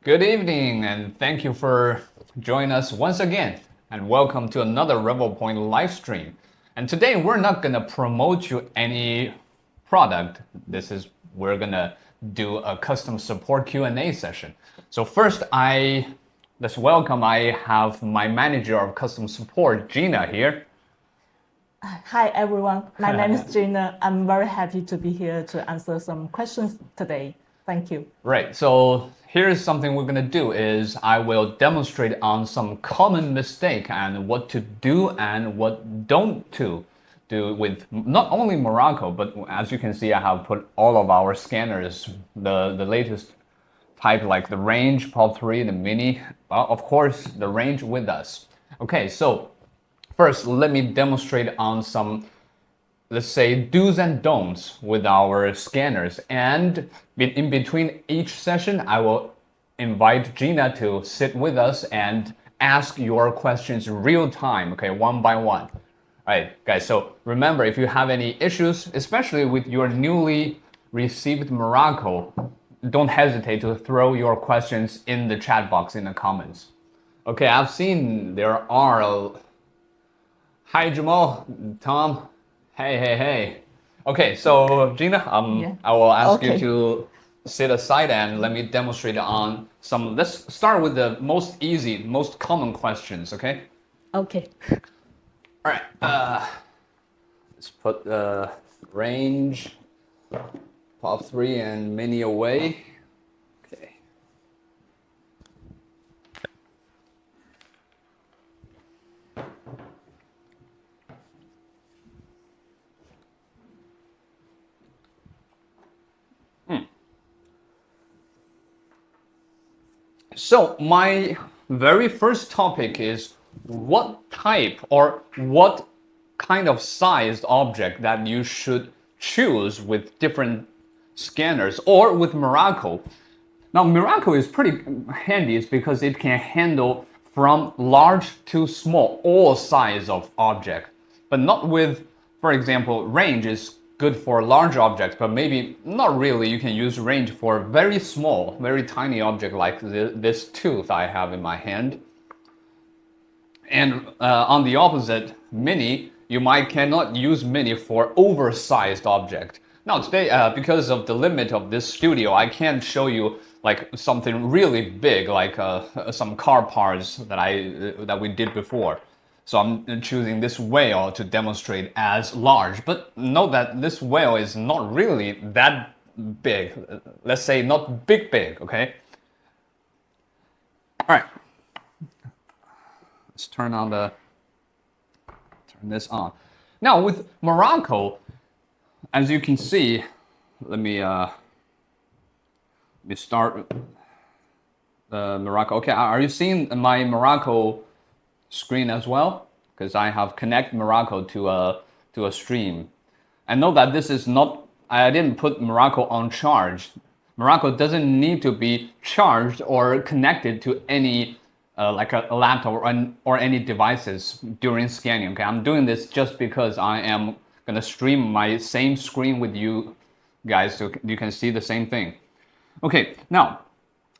Good evening, and thank you for joining us once again. And welcome to another Revopoint live stream. And today we're not gonna promote you any product. We're gonna do a custom support Q&A session. So first, let's welcome. I have my manager of custom support, Gina, here. Hi everyone, my name is Gina. I'm very happy to be here to answer some questions today. Thank you. Right, so here's something we're gonna do is I will demonstrate on some common mistake and what to do and what don't to do with not only MIRACO, but as you can see, I have put all of our scanners, the latest type like the range, Pop 3, the mini, of course, the range with us. Okay, so first, let me demonstrate on some, let's say, do's and don'ts with our scanners. And in between each session, I will invite Gina to sit with us and ask your questions real time, okay, one by one. All right, guys, so remember, if you have any issues, especially with your newly received MIRACO, don't hesitate to throw your questions in the chat box in the comments. Okay, I've seen there are Hi, Jamal, Tom. Hey. Okay, so Gina, I will ask you to sit aside and let me demonstrate on some. Let's start with the most easy, most common questions. Okay. Okay. All right. Let's put the range, Pop 3, and mini away. Okay. So my very first topic is what type or what kind of sized object that you should choose with different scanners or with MIRACO. Now MIRACO is pretty handy is because it can handle from large to small, all size of object, but not with, for example, range is good for large objects, but maybe not really. You can use range for very small, very tiny object like this tooth I have in my hand. And on the opposite, mini, you cannot use mini for oversized object. Now today, because of the limit of this studio, I can't show you like something really big, like some car parts that we did before. So I'm choosing this whale to demonstrate as large, but note that this whale is not really that big. Let's say not big, okay? All right. Let's turn this on. Now with MIRACO, as you can see, let me start the MIRACO. Okay, are you seeing my MIRACO screen as well? Because I have connected MIRACO to a stream. And note that this is not, I didn't put MIRACO on charge. MIRACO doesn't need to be charged or connected to any like a laptop or any devices during scanning. Okay, I'm doing this just because I am gonna stream my same screen with you guys so you can see the same thing. Okay, now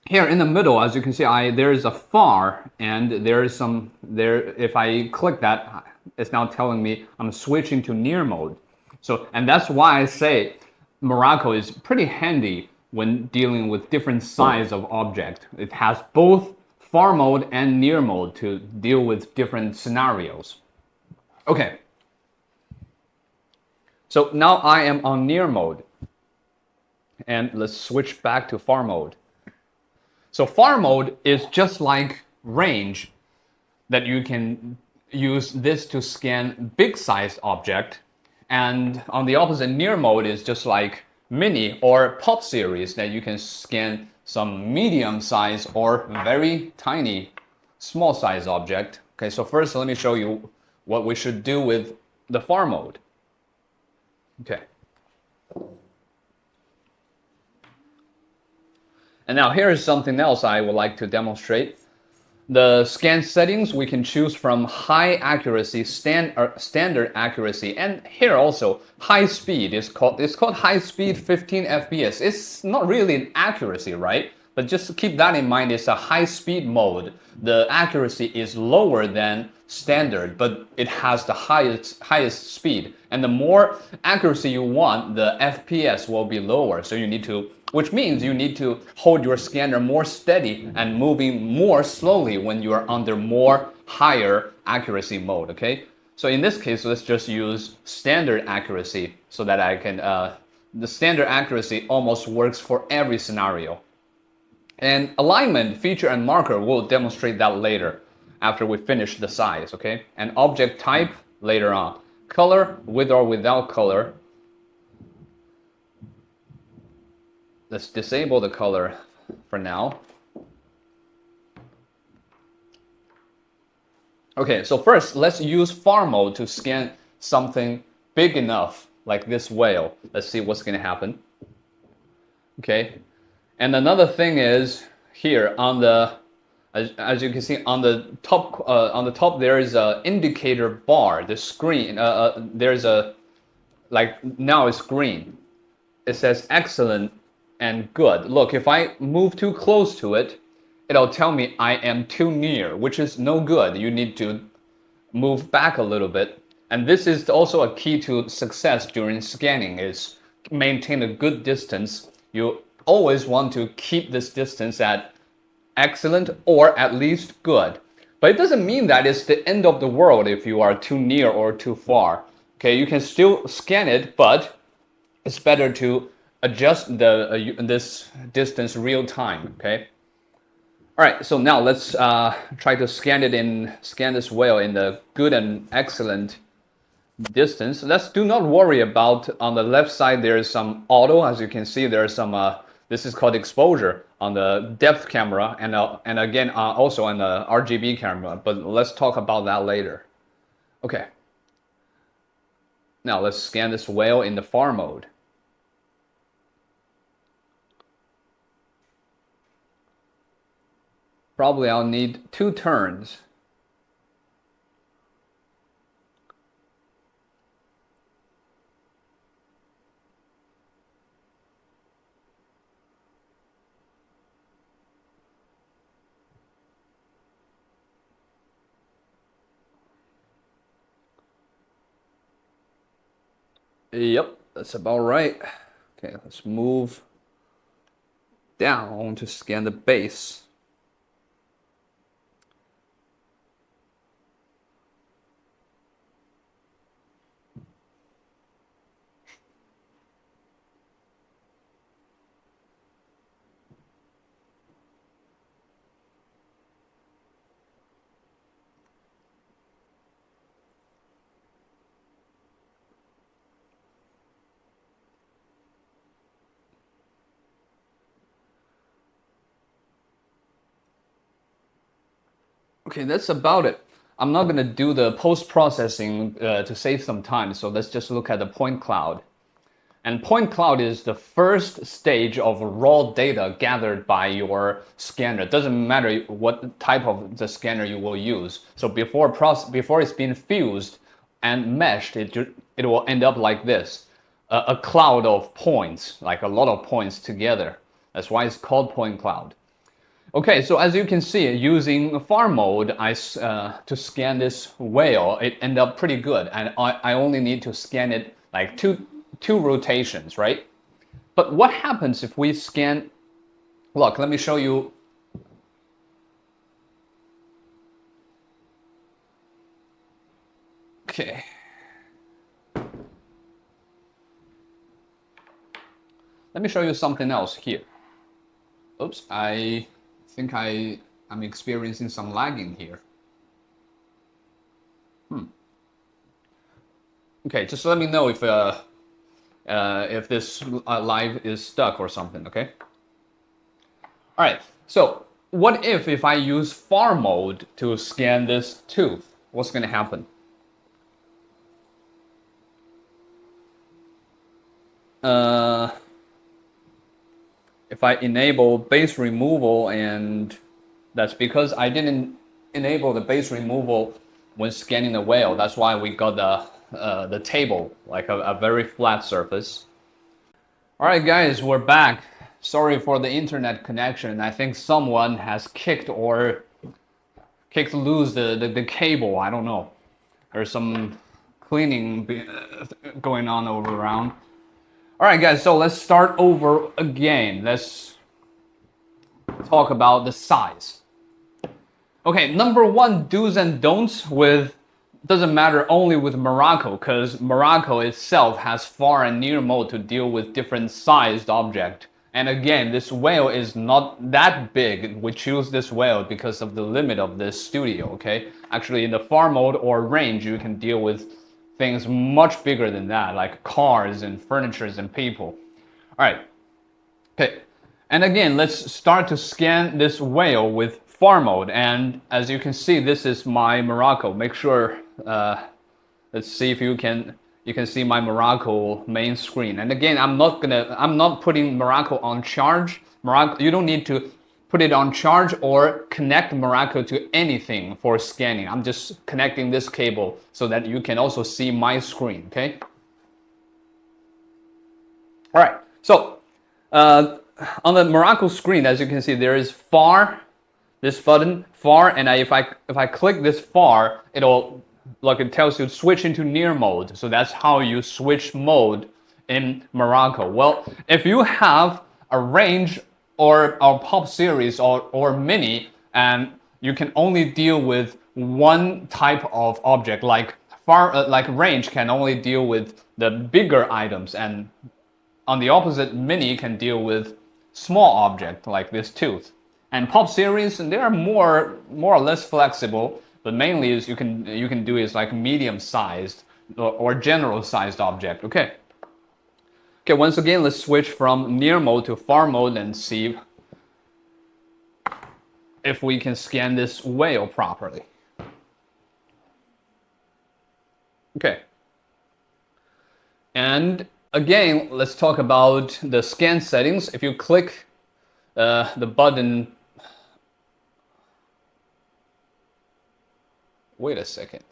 here in the middle, as you can see, there is a far and there is some there. If I click that, it's now telling me I'm switching to near mode. So, and that's why I say MIRACO is pretty handy when dealing with different size of object. It has both far mode and near mode to deal with different scenarios. Okay. So now I am on near mode. And let's switch back to far mode. So far mode is just like range that you can use this to scan big sized object. And on the opposite, near mode is just like mini or pop series that you can scan some medium size or very tiny small size object. Okay, so first let me show you what we should do with the far mode. Okay. And now here is something else I would like to demonstrate. The scan settings, we can choose from high accuracy, standard accuracy, and here also high speed. It's called high speed 15 FPS. It's not really an accuracy, right? But just keep that in mind, it's a high-speed mode. The accuracy is lower than standard, but it has the highest speed. And the more accuracy you want, the FPS will be lower. So you need to, which means you need to hold your scanner more steady and moving more slowly when you are under more higher accuracy mode, okay? So in this case, let's just use standard accuracy so that I can, the standard accuracy almost works for every scenario. And alignment, feature, and marker will demonstrate that later after we finish the size, okay? And object type later on. Color, with or without color. Let's disable the color for now. Okay, so first, let's use far mode to scan something big enough, like this whale. Let's see what's going to happen. Okay, and another thing is here on the, as you can see on the top there is a indicator bar. The screen, there's a, like now it's green. It says excellent and good. Look, if I move too close to it, it'll tell me I am too near, which is no good. You need to move back a little bit. And this is also a key to success during scanning, is maintain a good distance. You always want to keep this distance at excellent or at least good. But it doesn't mean that it's the end of the world if you are too near or too far. Okay, you can still scan it, but it's better to adjust this distance real time, okay? All right, so now let's try to scan this whale in the good and excellent distance. Let's do not worry about, on the left side there's some auto. As you can see, there's some this is called exposure on the depth camera, and again also on the RGB camera, but let's talk about that later. Okay, now let's scan this whale in the far mode. Probably I'll need 2 turns. Yep, that's about right. Okay, let's move down to scan the base. Okay, that's about it. I'm not going to do the post-processing to save some time, so let's just look at the point cloud. And point cloud is the first stage of raw data gathered by your scanner. It doesn't matter what type of the scanner you will use. So before it's been fused and meshed, it will end up like this. A cloud of points, like a lot of points together. That's why it's called point cloud. Okay, so as you can see, using far mode, to scan this whale, it ended up pretty good, and I only need to scan it like two rotations, right? But what happens if we scan? Look, let me show you. Okay. Let me show you something else here. Oops, I think I'm experiencing some lagging here. Okay, just let me know if this live is stuck or something, okay? All right, so what if I use far mode to scan this tooth? What's gonna happen? If I enable base removal, and that's because I didn't enable the base removal when scanning the whale. That's why we got the table, like a very flat surface. All right, guys, we're back. Sorry for the internet connection. I think someone has kicked loose the cable. I don't know. There's some cleaning going on over around. All right, guys. So let's start over again. Let's talk about the size. Okay, number one, do's and don'ts with doesn't matter only with MIRACO, because MIRACO itself has far and near mode to deal with different sized object. And again, this whale is not that big. We choose this whale because of the limit of this studio, okay? Actually, in the far mode or range, you can deal with things much bigger than that, like cars and furnitures and people. All right, okay. And again, let's start to scan this whale with far mode. And as you can see, this is my MIRACO. Make sure, let's see if you can see my MIRACO main screen. And again, I'm not putting MIRACO on charge. You don't need to put it on charge or connect MIRACO to anything for scanning. I'm just connecting this cable so that you can also see my screen, okay? All right, so on the MIRACO screen, as you can see, there is far, this button, far, and if I click this far, it tells you to switch into near mode. So that's how you switch mode in MIRACO. Well, if you have a range or a pop series or mini, and you can only deal with one type of object, like range can only deal with the bigger items, and on the opposite, mini can deal with small object like this tooth. And pop series, they are more or less flexible, but mainly is you can do is like medium sized or general sized object. Okay. Okay, once again, let's switch from near mode to far mode and see if we can scan this whale properly. Okay. And again, let's talk about the scan settings. If you click the button, wait a second.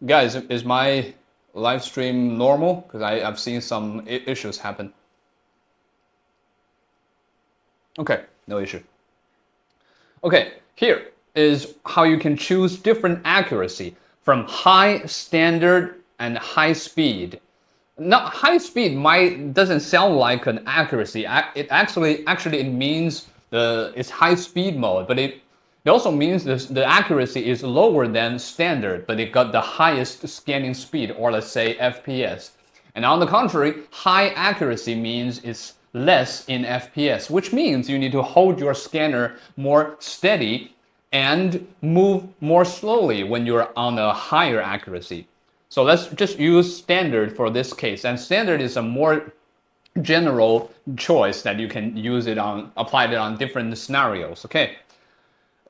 Guys, is my live stream normal? Because I've seen some issues happen. Okay, no issue. Okay, here is how you can choose different accuracy from high, standard, and high speed. Now, high speed doesn't sound like an accuracy. It actually it means it's high speed mode, but it also means the accuracy is lower than standard, but it got the highest scanning speed, or let's say FPS. And on the contrary, high accuracy means it's less in FPS, which means you need to hold your scanner more steady and move more slowly when you're on a higher accuracy. So let's just use standard for this case. And standard is a more general choice that you can use it on, apply it on different scenarios. Okay.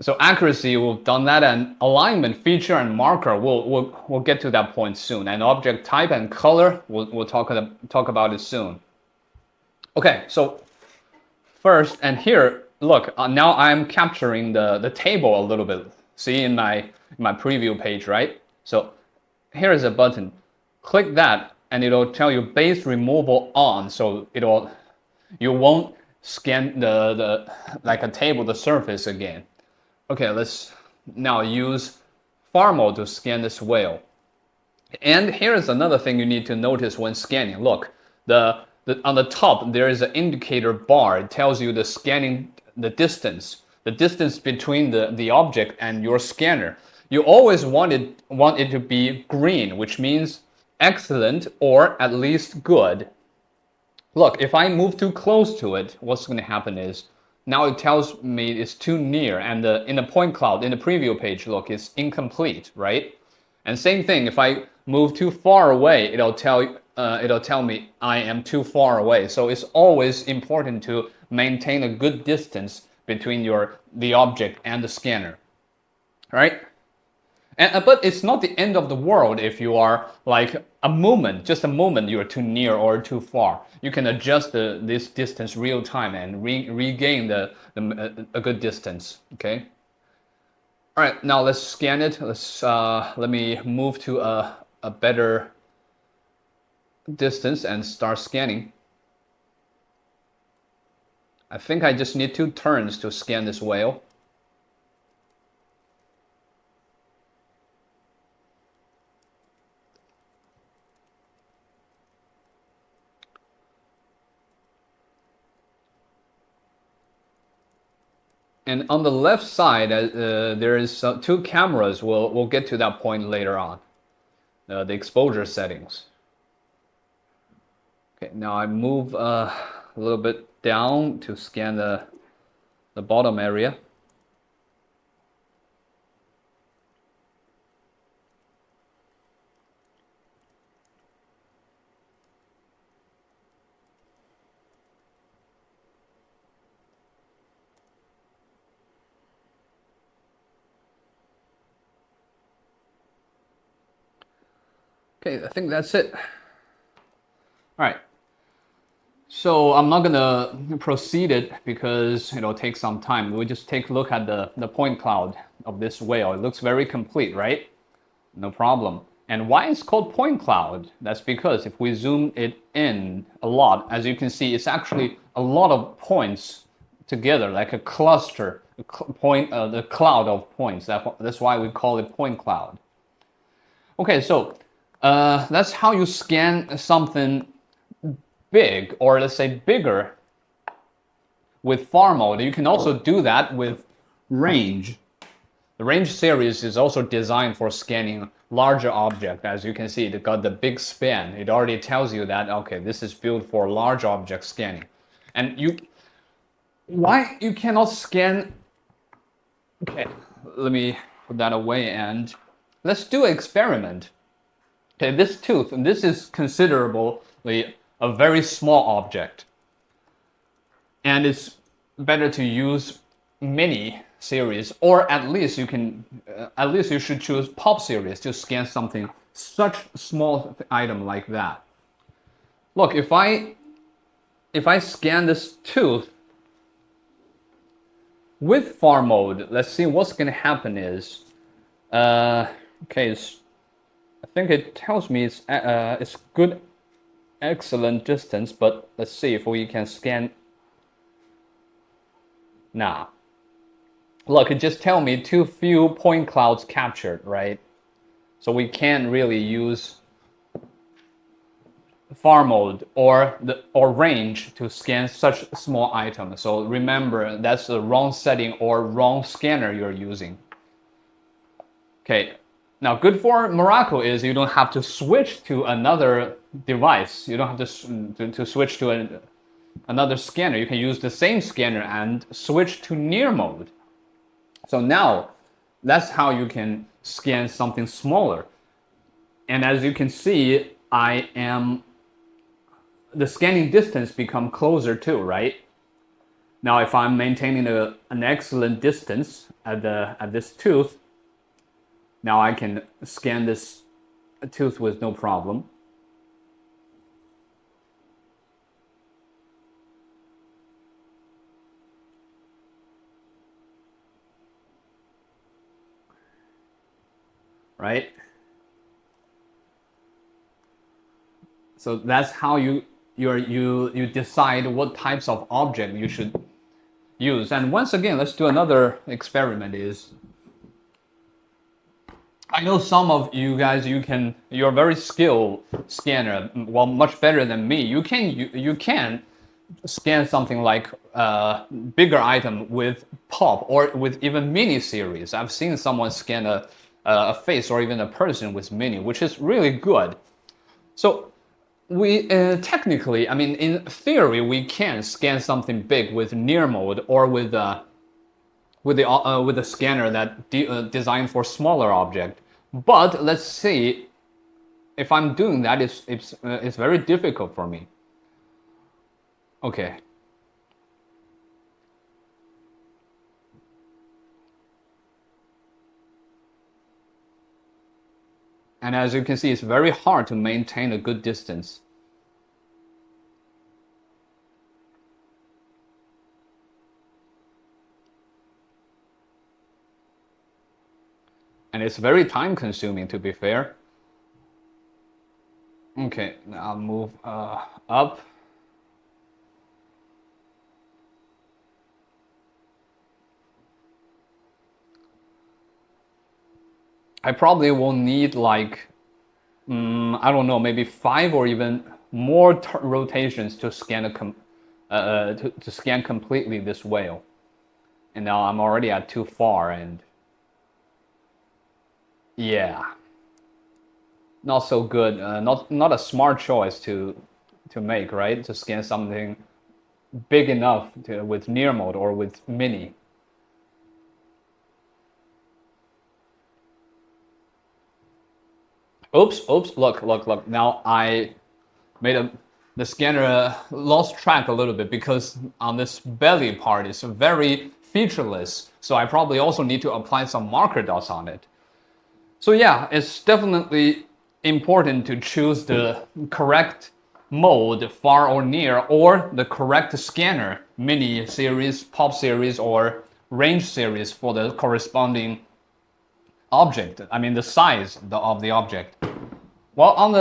So accuracy, we've done that, and alignment, feature, and marker, we'll get to that point soon. And object type and color, we'll talk about it soon. Okay, so first, and here, look, now I'm capturing the table a little bit. See in my preview page, right? So here is a button. Click that, and it'll tell you base removal on. So you won't scan the like a table, the surface again. Okay, let's now use far mode to scan this whale. And here is another thing you need to notice when scanning. Look, on the top there is an indicator bar. It tells you the scanning, the distance between the object and your scanner. You always want it to be green, which means excellent or at least good. Look, if I move too close to it, what's going to happen is now it tells me it's too near, and in the point cloud, in the preview page, look, it's incomplete, right? And same thing, if I move too far away, it'll tell me I am too far away. So it's always important to maintain a good distance between the object and the scanner, right? But it's not the end of the world if you are like just a moment you're too near or too far. You can adjust this distance real time and regain a good distance. Okay. All right, now let's scan it. Let me move to a better distance and start scanning. I think I just need 2 turns to scan this whale. And on the left side, there is 2 cameras. We'll get to that point later on. The exposure settings. Okay, now I move a little bit down to scan the bottom area. Okay, I think that's it. All right. So I'm not gonna proceed it because it'll take some time. We'll just take a look at the point cloud of this whale. It looks very complete, right? No problem. And why it's called point cloud? That's because if we zoom it in a lot, as you can see, it's actually a lot of points together, like a cluster, the cloud of points. That's why we call it point cloud. Okay, so that's how you scan something big, or let's say bigger, with far mode. You can also do that with range. The range series is also designed for scanning larger objects. As you can see, it got the big span. It already tells you that, okay, this is built for large object scanning. And why you cannot scan? Okay, let me put that away and let's do an experiment. Okay, this tooth, and this is considerably a very small object. And it's better to use mini series, or at least you should choose pop series to scan something such small item like that. Look, if I scan this tooth with far mode, let's see what's going to happen is, okay, I think it tells me it's good, excellent distance, but let's see if we can scan. Nah. Look, it just tells me too few point clouds captured, right? So we can't really use far mode or range to scan such small items. So remember, that's the wrong setting or wrong scanner you're using. Okay, now good for MIRACO is you don't have to switch to another device. You don't have to switch to another scanner. You can use the same scanner and switch to near mode. So now that's how you can scan something smaller. And as you can see, the scanning distance become closer too, right? Now if I'm maintaining an excellent distance at this tooth, now I can scan this tooth with no problem. Right? So that's how you decide what types of object you should use. And once again, let's do another experiment. I know some of you guys, you're a very skilled scanner, well, much better than me. You can scan something like bigger item with pop or with even mini series. I've seen someone scan a face or even a person with mini, which is really good. So we technically, I mean, in theory, we can scan something big with near mode or with a scanner that designed for smaller object. But let's see, if I'm doing that, it's very difficult for me. Okay. And as you can see, it's very hard to maintain a good distance. And it's very time consuming, to be fair. Okay, now I'll move up. I probably will need like, I don't know, maybe 5 or even more rotations to scan to scan completely this whale. And now I'm already at too far, and yeah, not so good. Not a smart choice to make, right? To scan something big enough with near mode or with mini. Oops, look. Now I made the scanner lost track a little bit because on this belly part it's very featureless. So I probably also need to apply some marker dots on it. So yeah, it's definitely important to choose the correct mode, far or near, or the correct scanner, mini series, pop series, or range series for the corresponding object. I mean the size of the object. Well, on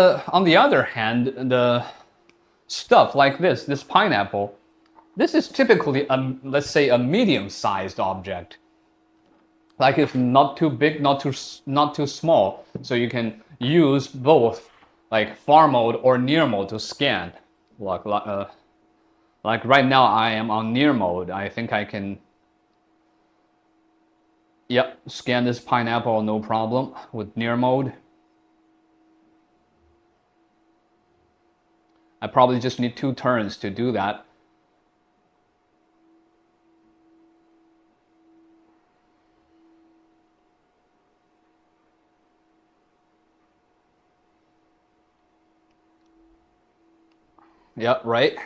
the other hand, the stuff like this pineapple, this is typically let's say a medium-sized object. Like it's not too big, not too small, so you can use both, like far mode or near mode to scan. Like right now I am on near mode. I think I can, yep, scan this pineapple no problem with near mode. I probably just need 2 turns to do that. Yep, right.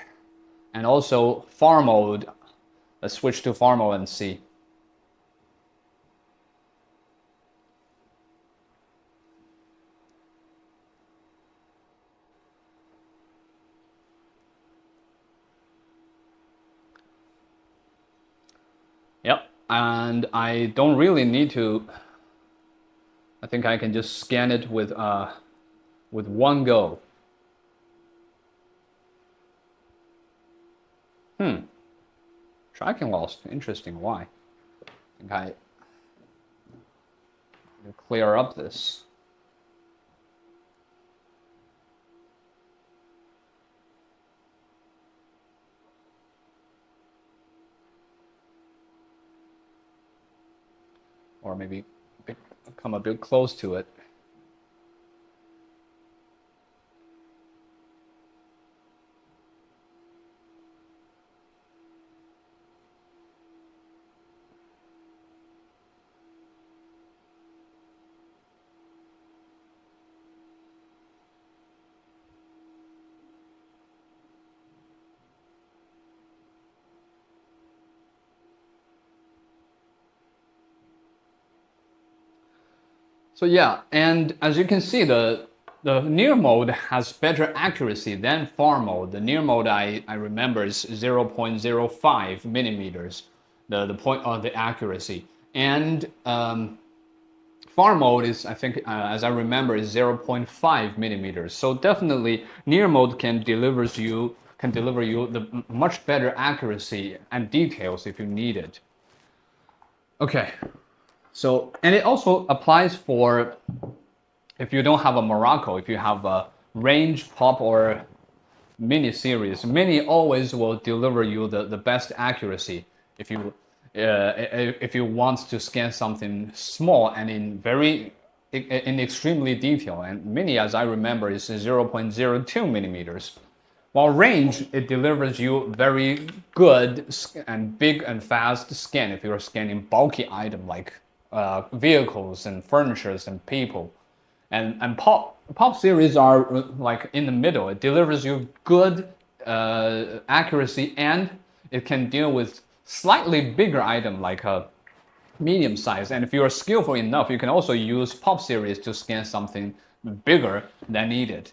And also far mode. Let's switch to far mode and see. Yep, and I don't really need to. I think I can just scan it with one go. Tracking lost. Interesting. Why? I think I clear up this. Or maybe come a bit close to it. So yeah, and as you can see, the near mode has better accuracy than far mode. The near mode I remember is 0.05 millimeters, the point of the accuracy, and far mode is, I think, as I remember, is 0.5 millimeters. So definitely near mode can deliver you the much better accuracy and details if you need it. Okay. So, and it also applies for if you don't have a MIRACO, if you have a range, pop, or mini series. Mini always will deliver you the best accuracy if you want to scan something small and in extremely detail. And mini, as I remember, is 0.02 millimeters. While range, it delivers you very good and big and fast scan if you're scanning bulky item like vehicles and furnitures and people. And pop series are like in the middle. It delivers you good accuracy, and it can deal with slightly bigger item like a medium size. And if you are skillful enough, you can also use pop series to scan something bigger than needed.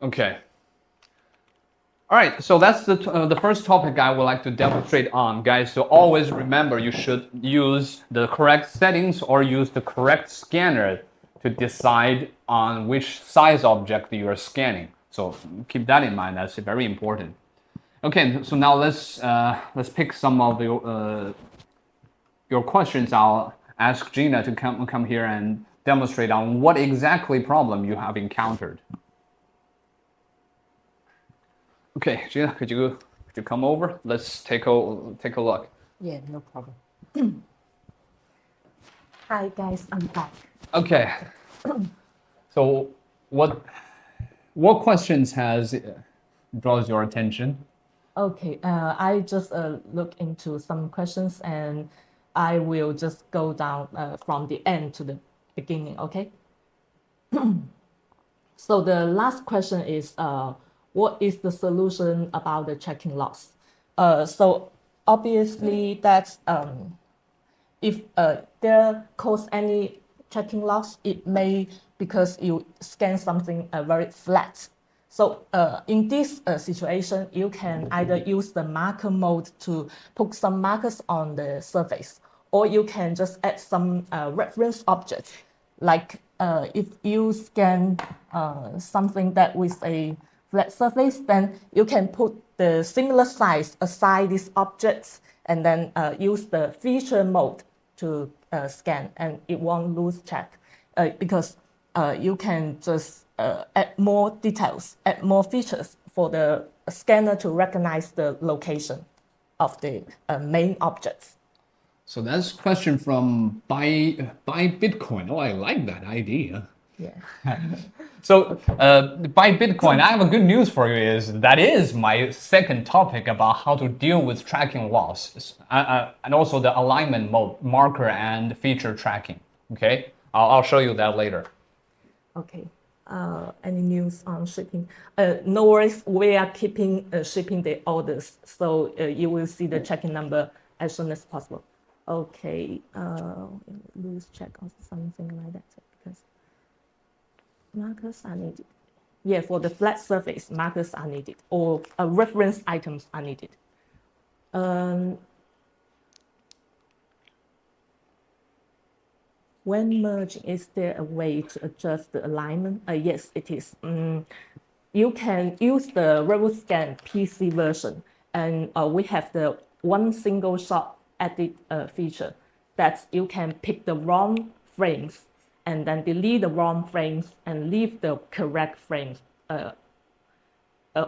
Okay. All right, so that's the first topic I would like to demonstrate on, guys. So always remember, you should use the correct settings or use the correct scanner to decide on which size object you are scanning. So keep that in mind. That's very important. Okay, so now let's pick some of your questions. I'll ask Gina to come here and demonstrate on what exactly problem you have encountered. Okay, Gina, could you come over? Let's take a look. Yeah, no problem. Hi guys, I'm back. Okay. So what questions has draws your attention? Okay, I just look into some questions and I will just go down from the end to the beginning, okay? So the last question is, what is the solution about the checking loss? So obviously that's if there cause any checking loss, it may because you scan something very flat. So in this situation, you can either use the marker mode to put some markers on the surface, or you can just add some reference objects. Like if you scan something that with a flat surface, then you can put the similar size aside these objects and then use the feature mode to scan, and it won't lose track because you can just add more details, add more features for the scanner to recognize the location of the main objects. So that's a question from buy Bitcoin. Oh, I like that idea. Yeah. So buy Bitcoin, I have a good news for you that is my second topic about how to deal with tracking loss and also the alignment mode, marker and feature tracking. Okay, I'll show you that later. Okay. Any news on shipping? No worries, we are keeping shipping the orders, so you will see the tracking number as soon as possible. Okay, lose check or something like that because markers are needed. Yeah, for the flat surface, markers are needed or reference items are needed. When merging, is there a way to adjust the alignment? Yes, it is. You can use the RevoScan PC version, and we have the one single shot edit feature that you can pick the wrong frames and then delete the wrong frames and leave the correct frames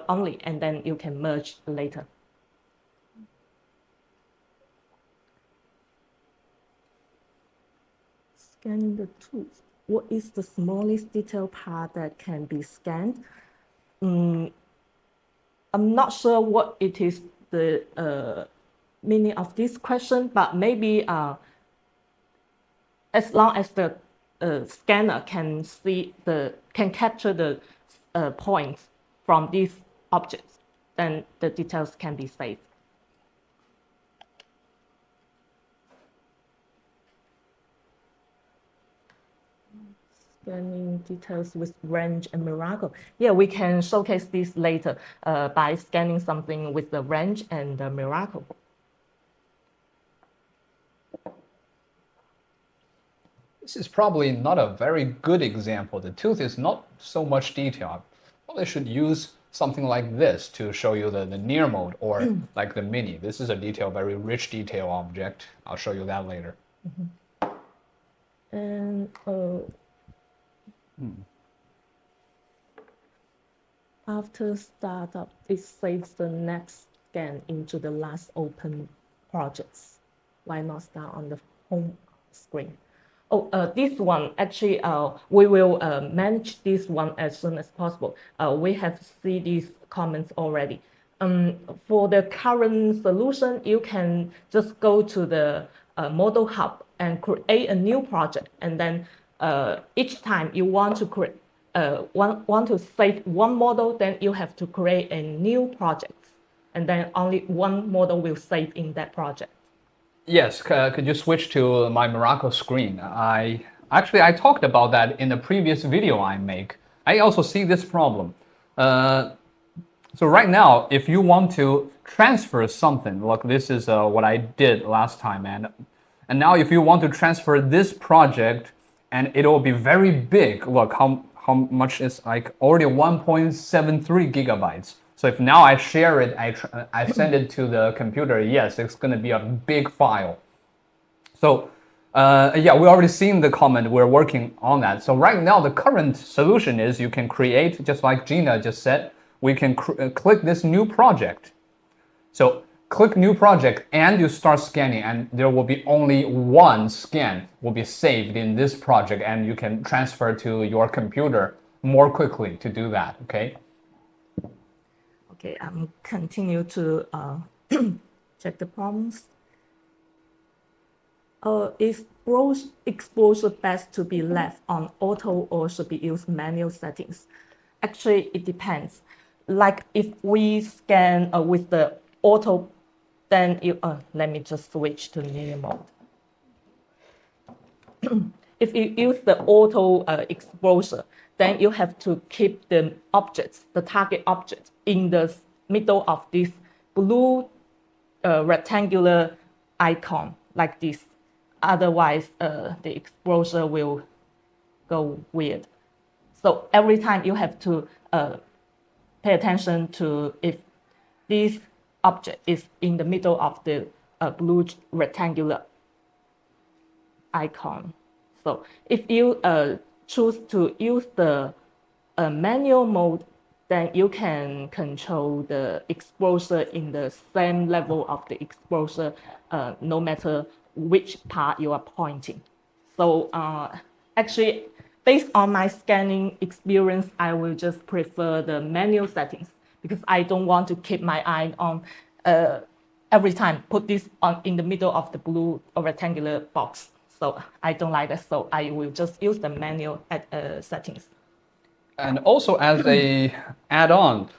only, and then you can merge later. Scanning the tools. What is the smallest detail part that can be scanned? I'm not sure what it is the meaning of this question, but maybe as long as the scanner can capture the points from these objects, then the details can be saved. Scanning details with range and MIRACO. Yeah, we can showcase this later by scanning something with the range and the MIRACO. This is probably not a very good example. The tooth is not so much detail. I probably should use something like this to show you the near mode or like the mini. This is a very rich detail object. I'll show you that later. And after startup, it saves the next scan into the last open projects. Why not start on the home screen? Oh, this one, actually, we will manage this one as soon as possible. We have seen these comments already. For the current solution, you can just go to the model hub and create a new project. And then each time you want to create, want to save one model, then you have to create a new project. And then only one model will save in that project. Yes, could you switch to my MIRACO screen? I talked about that in the previous video I make. I also see this problem. So right now, if you want to transfer something, look, this is what I did last time, and now if you want to transfer this project, and it will be very big. Look how much is like already 1.73 gigabytes. So if now I share it, I send it to the computer, yes, it's going to be a big file. So Yeah, we already seen the comment. We're working on that. So right now, the current solution is you can create, just like Gina just said, we can click this new project. So click new project and you start scanning, and there will be only one scan will be saved in this project, and you can transfer to your computer more quickly to do that. Okay. Okay, I'm continue to check the problems. Is exposure best to be left on auto or should be used manual settings? Actually, it depends. Like if we scan with the auto, then you, let me just switch to linear mode. If you use the auto exposure, then you have to keep the objects, the target object, in the middle of this blue rectangular icon like this. Otherwise, the exposure will go weird. So every time you have to pay attention to if this object is in the middle of the blue rectangular icon. So if you choose to use the manual mode, then you can control the exposure in the same level of the exposure, no matter which part you are pointing. So actually, based on my scanning experience, I will just prefer the manual settings because I don't want to keep my eye on every time put this on in the middle of the blue or rectangular box. So I don't like that. So I will just use the manual settings. And also as a add-on,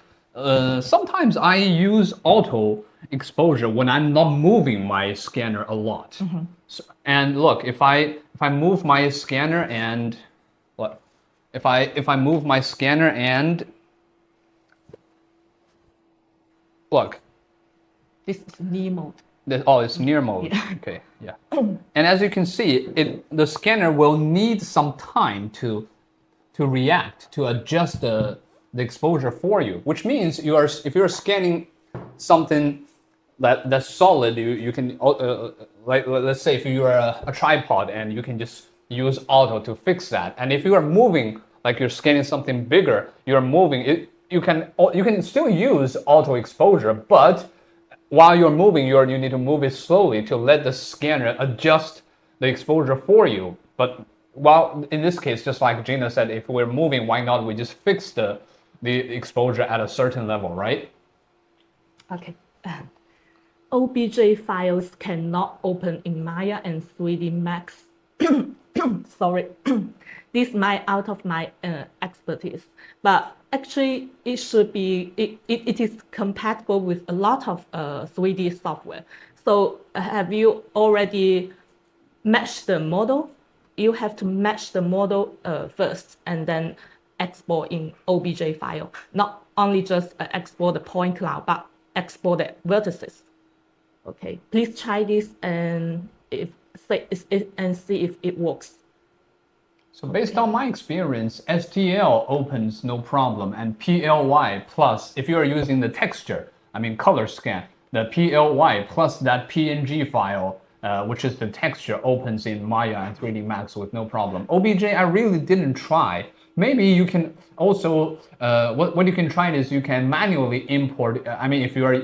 sometimes I use auto exposure when I'm not moving my scanner a lot. So, and look, if I move my scanner and what, if I move my scanner and look, this is near mode. Oh, it's near mode. Yeah. Okay, yeah. And as you can see, the scanner will need some time to react, to adjust the exposure for you, which means if you're scanning something that's solid, you can like let's say if you're a tripod and you can just use auto to fix that. And if you are moving, like you're scanning something bigger, you're moving it, you can still use auto exposure, but while you're moving, you need to move it slowly to let the scanner adjust the exposure for you. But while in this case, just like Gina said, if we're moving, why not we just fix the exposure at a certain level, right? Okay. OBJ files cannot open in Maya and 3D Max. Sorry, this might out of my expertise, but actually it should be, it is compatible with a lot of 3D software. So have you already matched the model? You have to match the model first and then export in OBJ file. Not only just export the point cloud, but export the vertices. Okay, please try this and see if it works. So based on my experience, STL opens no problem, and PLY plus, if you are using the texture, I mean color scan, the PLY plus that PNG file, which is the texture, opens in Maya and 3D Max with no problem. OBJ, I really didn't try. Maybe you can also, what you can try is you can manually import, I mean, if you are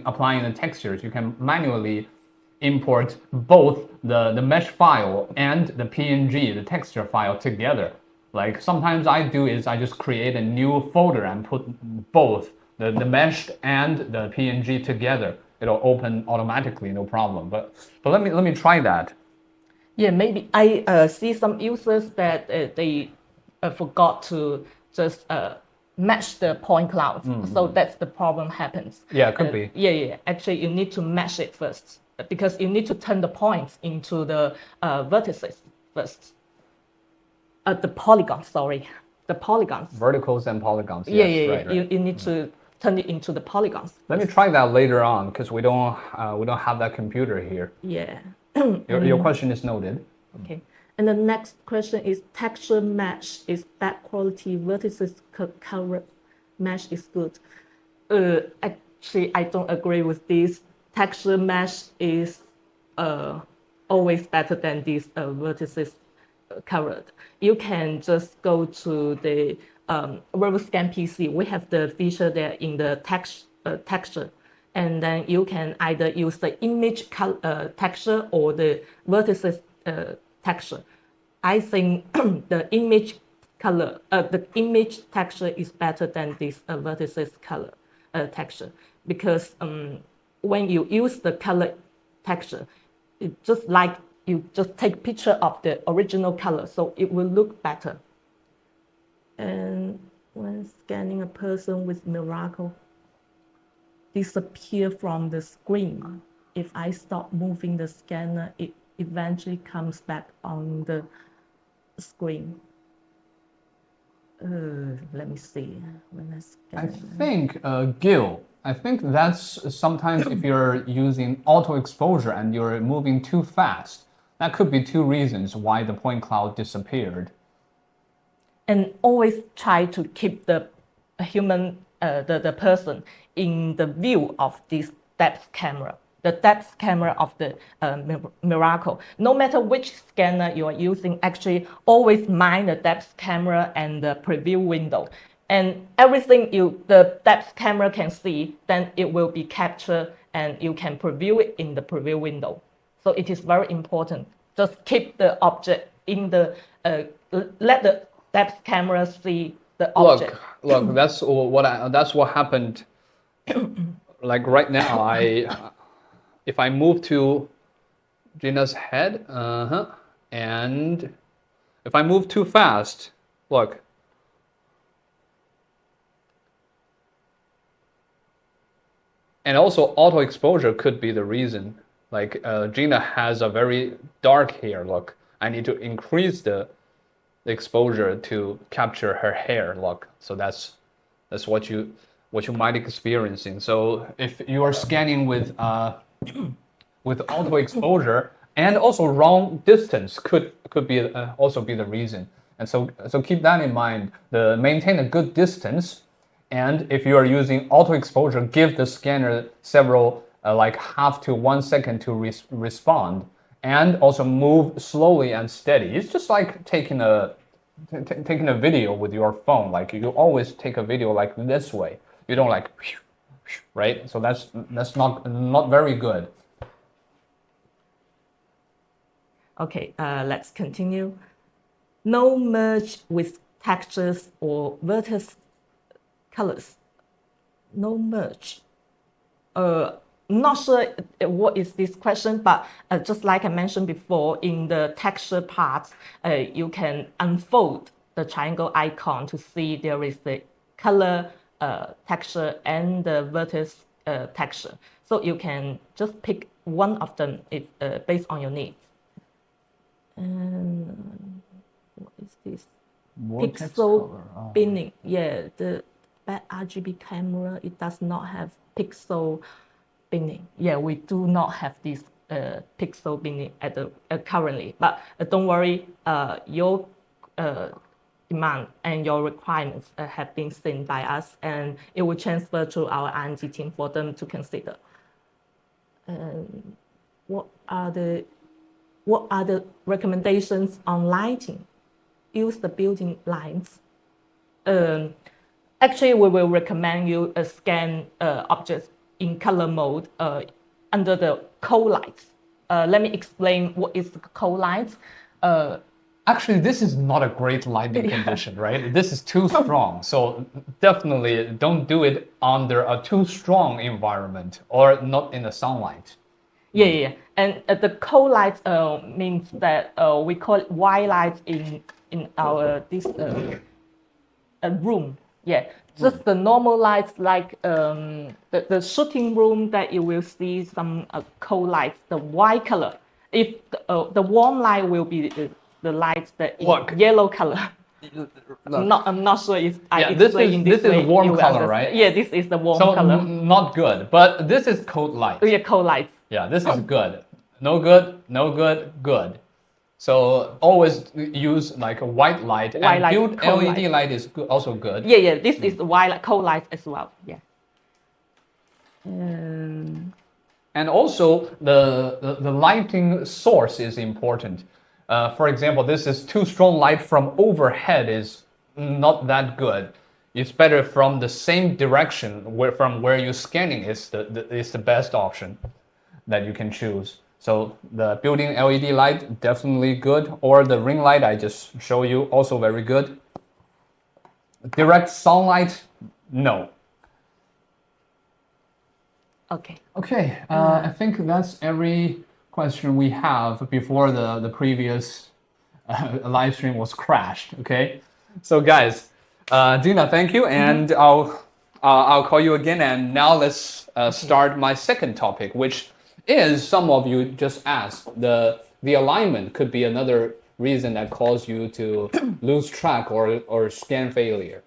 applying the textures, you can manually import both the mesh file and the PNG, the texture file together. Like sometimes I do is I just create a new folder and put both the meshed and the PNG together. It'll open automatically, no problem. But let me try that. Yeah, maybe I see some users that they forgot to just match the point clouds. So that's the problem happens. Yeah, it could be. Yeah. Actually, you need to match it first because you need to turn the points into the vertices first. The polygons, sorry. The polygons. Verticals and polygons. Yeah. Right. You need to turn it into the polygons. Let me try that later on because we don't have that computer here. Yeah. Your question is noted. Okay. And the next question is texture mesh is bad quality, vertices color mesh is good. Actually, I don't agree with this. Texture mesh is always better than these vertices colored. You can just go to the RevoScan PC. We have the feature there in the texture, and then you can either use the image texture or the vertices texture. I think the image the image texture is better than this vertices color texture, because when you use the color texture, it's just like you just take picture of the original color, so it will look better. And when scanning a person with MIRACO, disappear from the screen. If I stop moving the scanner, it eventually comes back on the screen. Let me see. When I scan, I think, Gil, I think that's sometimes if you're using auto exposure and you're moving too fast, that could be two reasons why the point cloud disappeared. and always try to keep the human, the person in the view of this depth camera, the depth camera of the MIRACO. No matter which scanner you are using, actually always mind the depth camera and the preview window. And everything the depth camera can see, then it will be captured and you can preview it in the preview window. So it is very important. Just keep the object in the, let the depth camera see the object. Look, that's what happened. Like right now, if I move to Gina's head, and if I move too fast, look. And also auto exposure could be the reason. Like Gina has a very dark hair, look. I need to increase the exposure to capture her hair, look. So that's what you might experiencing. So if you are scanning with auto exposure and also wrong distance could be also be the reason. And so keep that in mind. Maintain a good distance. And if you are using auto exposure, give the scanner several, like half to 1 second to respond, and also move slowly and steady. It's just like taking a video with your phone. Like you always take a video like this way. You don't like, right? So that's not very good. Okay, let's continue. No merge with textures or vertex colors. No merge. Not sure what is this question, but just like I mentioned before, in the texture part, you can unfold the triangle icon to see there is the color texture and the vertex texture. So you can just pick one of them if, based on your needs. And what is this? Vortex Pixel color. Oh. binning. Yeah, the bad RGB camera, it does not have pixel binning. Yeah, we do not have this pixel binning at the currently. But don't worry, your demand and your requirements have been seen by us, and it will transfer to our R&D team for them to consider. What are the recommendations on lighting? Use the building lines. Actually, we will recommend you scan objects in color mode under the cold lights. Let me explain what is the cold lights. Actually, this is not a great lighting condition, right? This is too strong. So definitely don't do it under a too strong environment or not in the sunlight. Yeah. And the cold light means that we call it white light in our this room. Yeah, just the normal lights like the shooting room that you will see some cold lights, the white color. If the warm light will be the lights that in yellow color. I'm not sure if I explain in this way. This is warm color, right? Yeah, this is the warm color. Not good, but this is cold light. Yeah, cold light. Yeah, this is good. No good, no good, good. So always use like a white light, and build LED light is also good. Yeah, this is the white light, cold light as well. Yeah. And also the lighting source is important. For example, this is too strong light from overhead is not that good. It's better from the same direction from where you're scanning is the best option that you can choose. So the built-in LED light definitely good, or the ring light I just show you also very good. Direct sunlight, no. Okay. Okay, I think that's every question we have before the previous live stream was crashed. Okay, so guys, Dina, thank you, and I'll call you again. And now let's start my second topic, which is some of you just asked the alignment could be another reason that caused you to lose track or scan failure.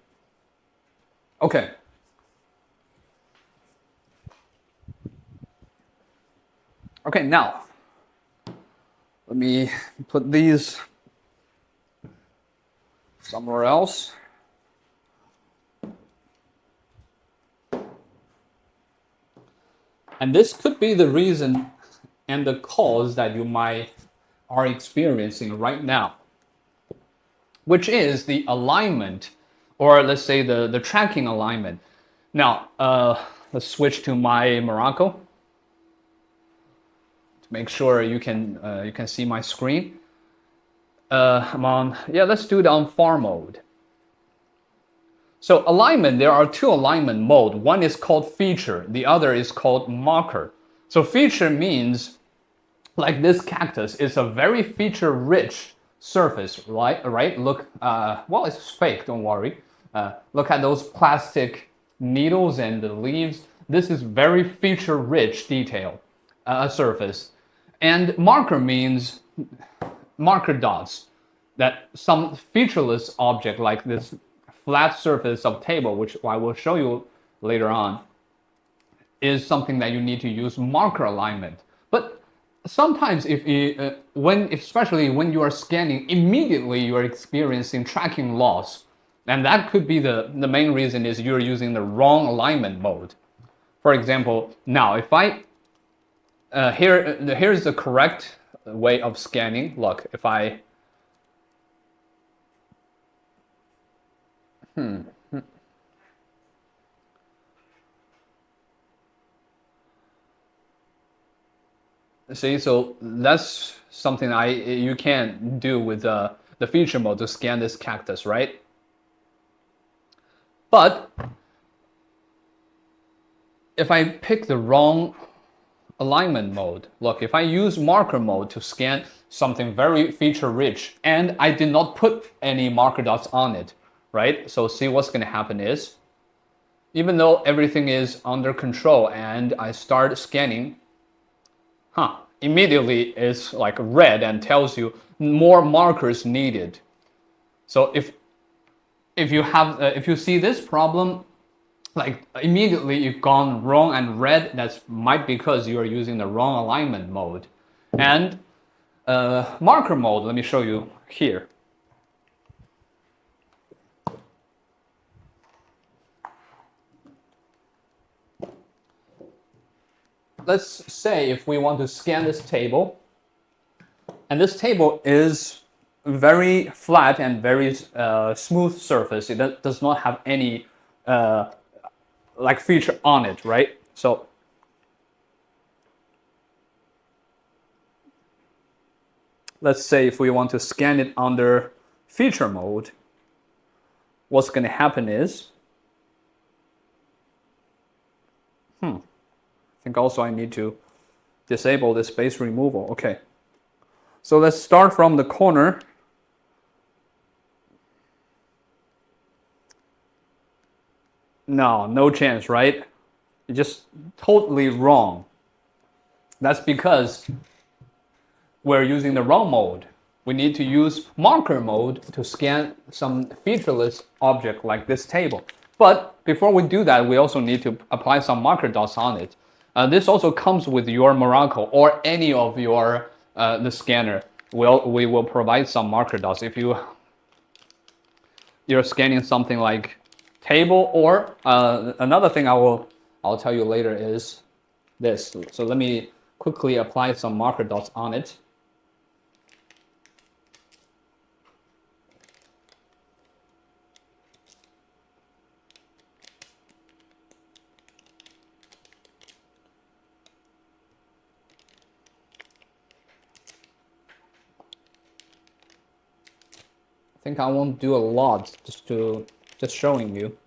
Okay. Okay, now let me put these somewhere else. And this could be the reason and the cause that you are experiencing right now, which is the alignment, or let's say the tracking alignment. Now, let's switch to my MIRACO. Make sure you can see my screen. I'm on, yeah, let's do it on far mode. So alignment, there are two alignment mode. One is called feature, the other is called marker. So feature means, like this cactus is a very feature-rich surface, right? Look, well, it's fake, don't worry. Look at those plastic needles and the leaves. This is very feature-rich detail, surface. And marker means marker dots, that some featureless object like this flat surface of table, which I will show you later on, is something that you need to use marker alignment. But sometimes especially when you are scanning, immediately you are experiencing tracking loss. And that could be the main reason is you're using the wrong alignment mode. For example, now if here's the correct way of scanning. Look, if I see, so that's something you can't do with the feature mode to scan this cactus, right? But if I pick the wrong alignment mode, look, if I use marker mode to scan something very feature rich and I did not put any marker dots on it, right? So see what's going to happen is, even though everything is under control and I start scanning, immediately it's like red and tells you more markers needed. So if you see this problem, like immediately you've gone wrong and red, that's might because you are using the wrong alignment mode. And marker mode, let me show you here. Let's say if we want to scan this table, and this table is very flat and very smooth surface. It does not have any like feature on it, right? So let's say if we want to scan it under feature mode, what's going to happen is, I think also I need to disable the space removal. Okay, so let's start from the corner. No chance, right? It's just totally wrong. That's because we're using the wrong mode. We need to use marker mode to scan some featureless object like this table. But before we do that, we also need to apply some marker dots on it. This also comes with your MIRACO or any of your the scanner. We will provide some marker dots if you're scanning something like table, or another thing I'll tell you later is this. So let me quickly apply some marker dots on it. I think I won't do a lot, just showing you.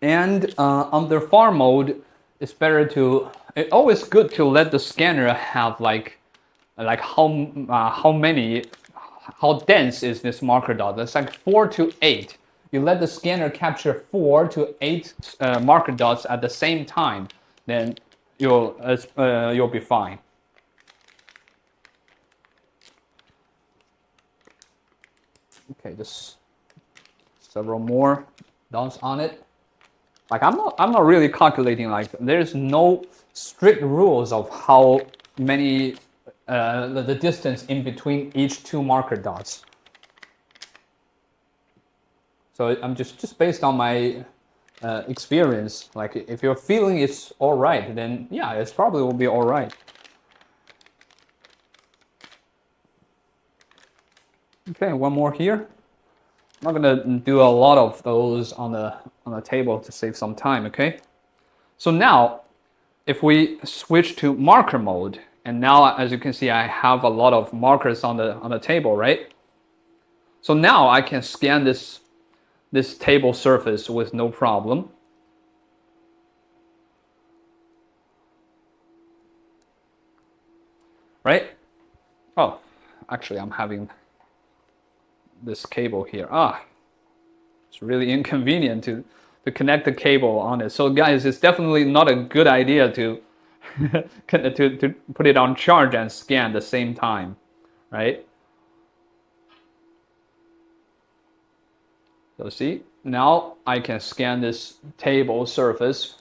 And under far mode, it's better to. It's always good to let the scanner have like how many, how dense is this marker dot? That's like 4 to 8. You let the scanner capture 4 to 8 marker dots at the same time, then you'll be fine. Okay, just several more dots on it. Like I'm not really calculating. Like there's no strict rules of how many the distance in between each 2 marker dots. So I'm just based on my experience. Like if you're feeling it's all right, then yeah, it's probably will be all right. Okay, one more here. I'm not gonna do a lot of those on the table to save some time. Okay. So now, if we switch to marker mode, and now as you can see, I have a lot of markers on the table, right? So now I can scan this table surface with no problem. Right? Oh, actually I'm having this cable here. It's really inconvenient to connect the cable on it. So guys, it's definitely not a good idea to to put it on charge and scan at the same time, right? So see, now I can scan this table surface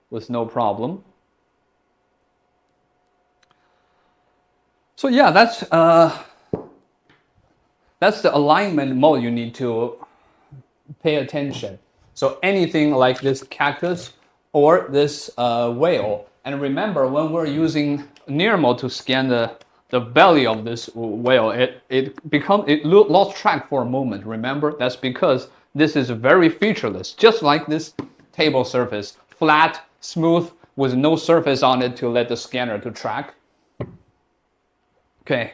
with no problem. So yeah, that's the alignment mode you need to pay attention. So anything like this cactus or this whale, and remember when we're using near mode to scan the belly of this whale, it lost track for a moment. Remember, that's because this is very featureless, just like this table surface, flat, smooth, with no surface on it to let the scanner to track. Okay.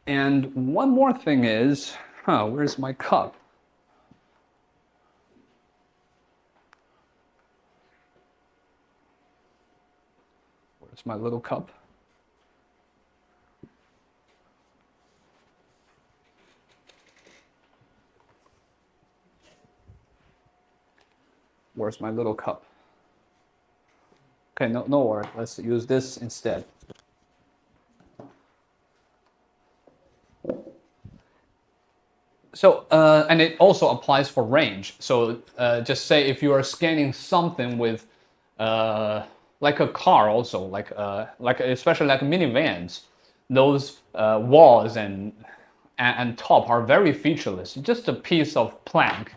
And one more thing is, where's my cup? Where's my little cup? Where's my little cup? Okay, no worry. Let's use this instead. So, and it also applies for range. So, just say if you are scanning something with, like a car, also like especially like minivans, those walls and top are very featureless. Just a piece of plank,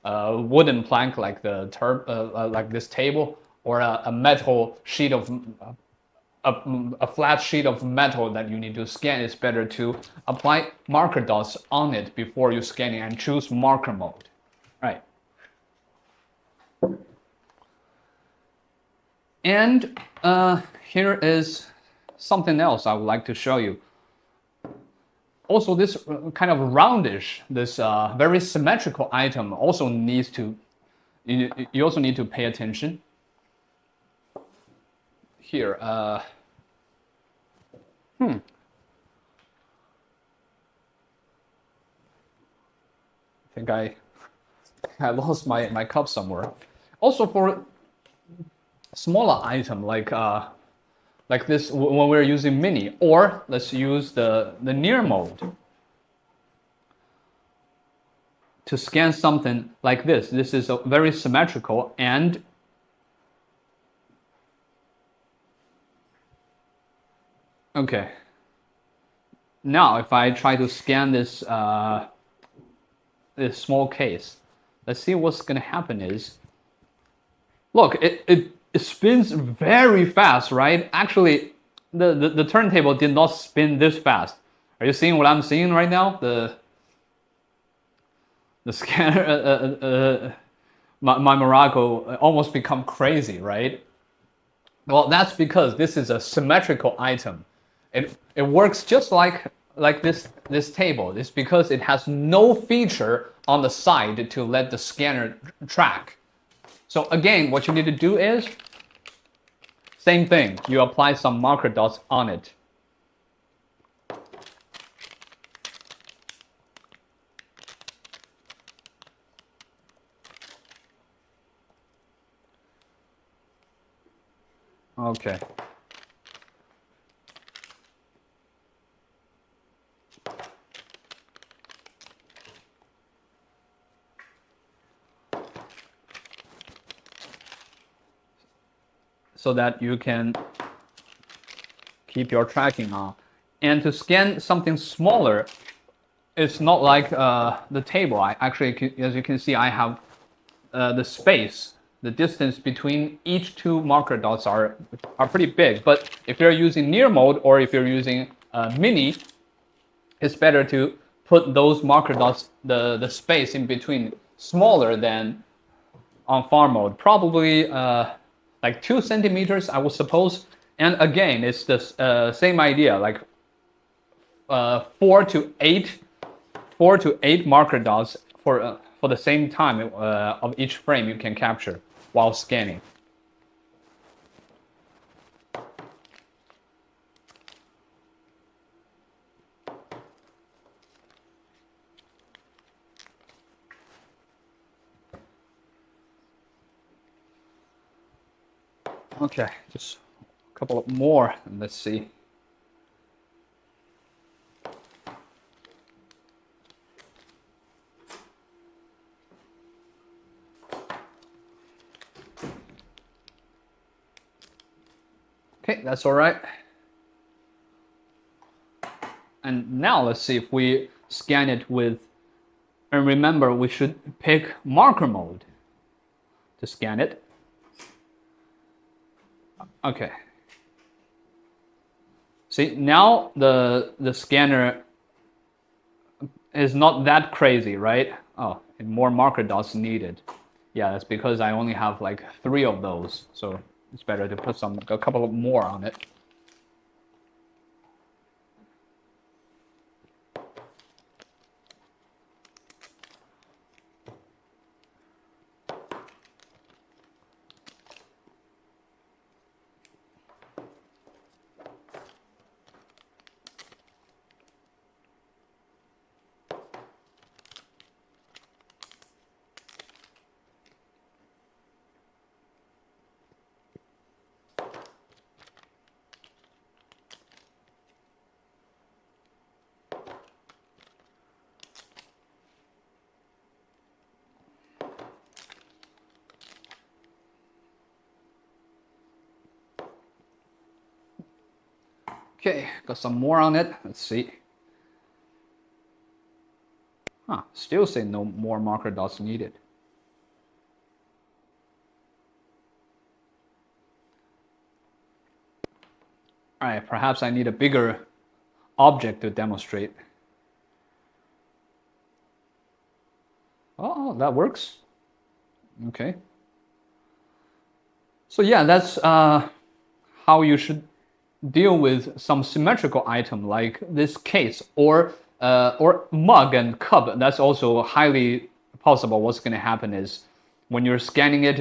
wooden plank like like this table, or a metal sheet of a flat sheet of metal that you need to scan. It's better to apply marker dots on it before you scan it and choose marker mode. Right. And here is something else I would like to show you. Also, this kind of roundish, this very symmetrical item also needs to, you also need to pay attention. Here, I think I lost my cup somewhere. Also for smaller item like this, when we're using mini, or let's use the near mode to scan something like this. This is very symmetrical, and Okay. Now, if I try to scan this this small case, let's see what's gonna happen is, look, it spins very fast, right? Actually, the turntable did not spin this fast. Are you seeing what I'm seeing right now? The scanner, my MIRACO almost become crazy, right? Well, that's because this is a symmetrical item. It works just like this table. It's because it has no feature on the side to let the scanner track. So again, what you need to do is same thing. You apply some marker dots on it. Okay. So that you can keep your tracking on. And to scan something smaller, it's not like the table. I actually, as you can see, I have the space, the distance between each two marker dots are pretty big. But if you're using near mode or if you're using mini, it's better to put those marker dots, the space in between, smaller than on far mode. Probably like 2 centimeters, I would suppose. And again, it's the same idea, like 4 to 8 marker dots for the same time of each frame you can capture while scanning. Okay, just a couple more, and let's see. Okay, that's all right. And now let's see if we scan it with, and remember we should pick marker mode to scan it. Okay. See, now the scanner is not that crazy, right? Oh, and more marker dots needed. Yeah, that's because I only have like 3 of those, so it's better to put a couple of more on it. Okay, got some more on it. Let's see. Huh, still say no more marker dots needed. All right, perhaps I need a bigger object to demonstrate. Oh, that works. Okay. So yeah, that's how you should deal with some symmetrical item like this case or mug and cup. That's also highly possible. What's going to happen is when you're scanning it,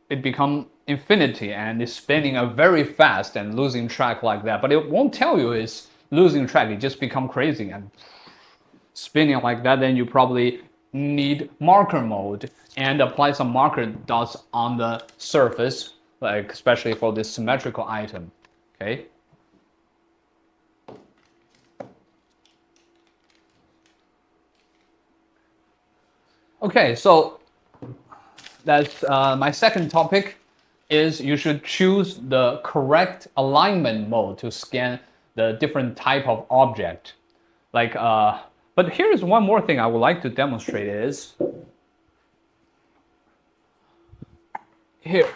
it become infinity and it's spinning very fast and losing track like that. But it won't tell you it's losing track. It just become crazy and spinning like that. Then you probably need marker mode and apply some marker dots on the surface, like especially for this symmetrical item. Okay. Okay, so that's my second topic is you should choose the correct alignment mode to scan the different type of object. Like, but here's one more thing I would like to demonstrate is here.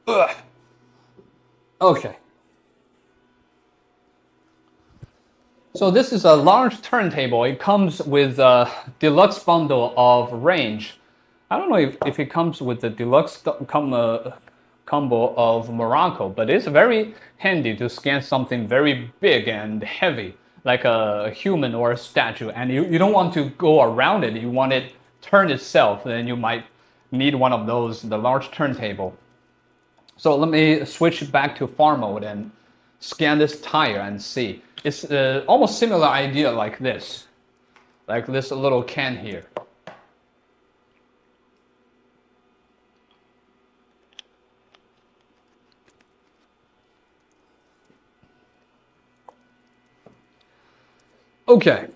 Ugh. Okay. So this is a large turntable. It comes with a deluxe bundle of range. I don't know if it comes with the deluxe combo of MIRACO, but it's very handy to scan something very big and heavy, like a human or a statue, and you don't want to go around it. You want it turn itself, then you might need one of those, the large turntable. So let me switch back to farm mode and scan this tire and see. It's almost similar idea like this little can here. Okay.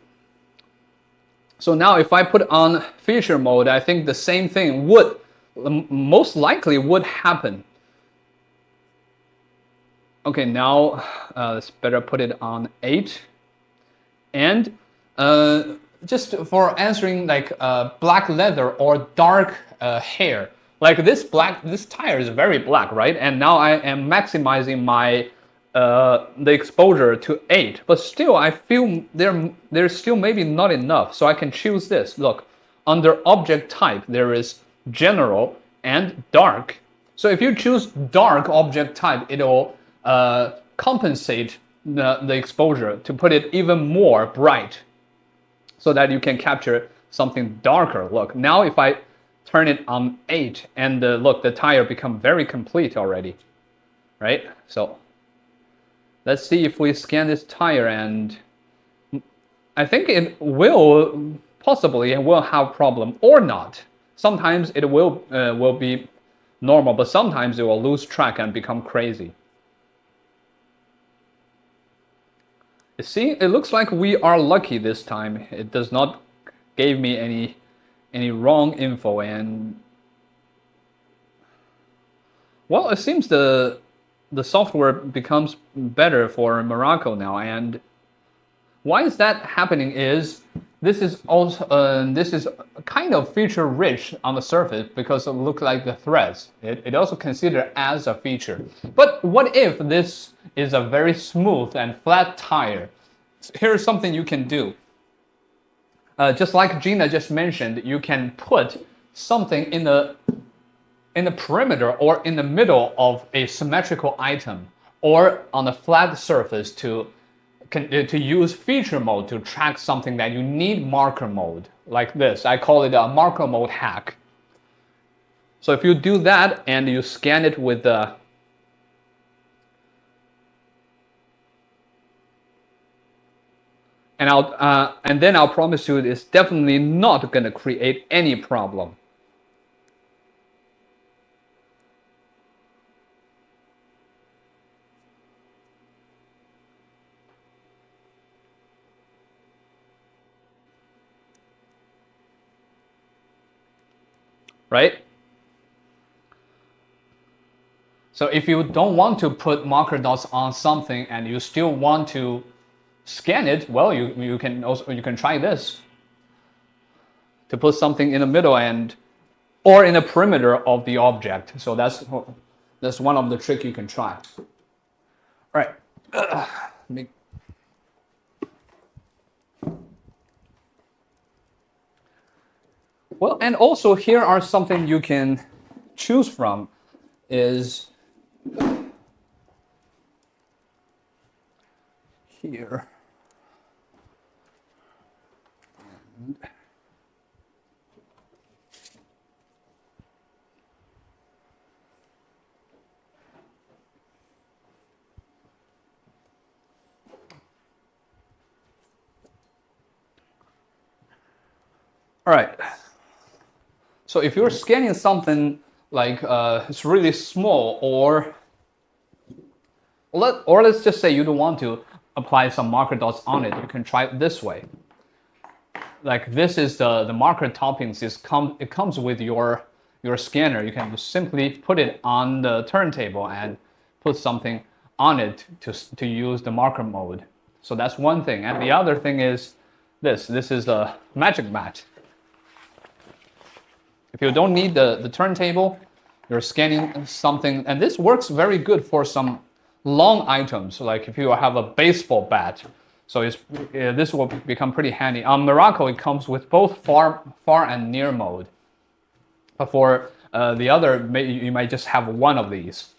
So now if I put on feature mode, I think the same thing would most likely would happen. Okay, now let's better put it on 8. And just for answering like black leather or dark hair, like this tire is very black, right? And now I am maximizing my the exposure to 8, but still I feel there's still maybe not enough. So I can choose this. Look, under object type there is general and dark. So if you choose dark object type, it'll compensate the exposure to put it even more bright so that you can capture something darker. Look, now if I turn it on 8 and look, the tire become very complete already, right? So let's see if we scan this tire, and I think it will possibly have problem or not. Sometimes it will be normal, but sometimes it will lose track and become crazy. See, it looks like we are lucky this time. It does not give me any wrong info, and well, it seems the software becomes better for MIRACO now. And why is that happening is this is also this is kind of feature rich on the surface because it looks like the threads. It also considered as a feature. But what if this is a very smooth and flat tire? Here's something you can do. Just like Gina just mentioned, you can put something in the perimeter or in the middle of a symmetrical item, or on a flat surface to use feature mode to track something that you need marker mode, like this. I call it a marker mode hack. So if you do that and you scan it with the and then I'll promise you it's definitely not going to create any problem. Right? So if you don't want to put marker dots on something and you still want to scan it, well, you can try this to put something in the middle and or in the perimeter of the object. So that's one of the tricks you can try. All right. Well, and also here are something you can choose from is here. And all right. So if you're scanning something like it's really small, or let's just say you don't want to apply some marker dots on it, you can try it this way. Like this is the marker toppings. It comes with your scanner. You can just simply put it on the turntable and put something on it to use the marker mode. So that's one thing. And the other thing is this. This is a magic mat. If you don't need the turntable, you're scanning something, and this works very good for some long items, like if you have a baseball bat. So this will become pretty handy. On MIRACO, it comes with both far and near mode. But for the other, you might just have one of these,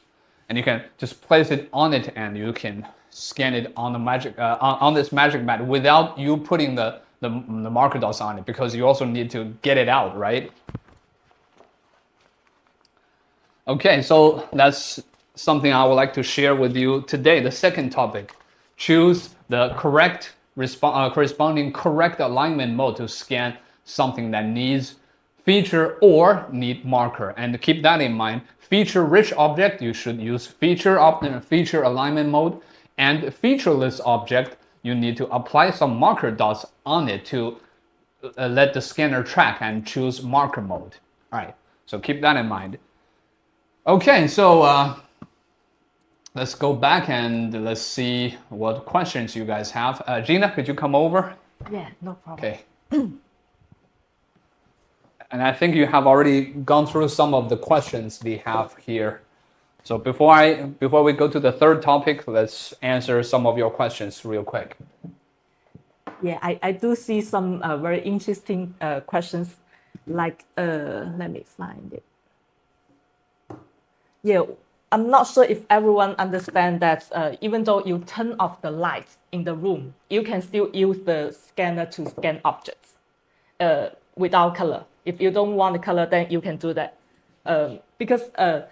and you can just place it on it, and you can scan it on the on this magic mat without you putting the marker dots on it, because you also need to get it out, right? Okay, so that's something I would like to share with you today. The second topic, choose the corresponding correct alignment mode to scan something that needs feature or need marker. And keep that in mind. Feature-rich object, you should use feature alignment mode. And featureless object, you need to apply some marker dots on it to let the scanner track and choose marker mode. All right, so keep that in mind. Okay, so let's go back and let's see what questions you guys have. Gina, could you come over? Yeah, no problem. Okay. And I think you have already gone through some of the questions we have here. So before we go to the third topic, let's answer some of your questions real quick. Yeah, I do see some very interesting questions. Like, let me find it. Yeah, I'm not sure if everyone understands that even though you turn off the lights in the room, you can still use the scanner to scan objects without color. If you don't want the color, then you can do that. Because the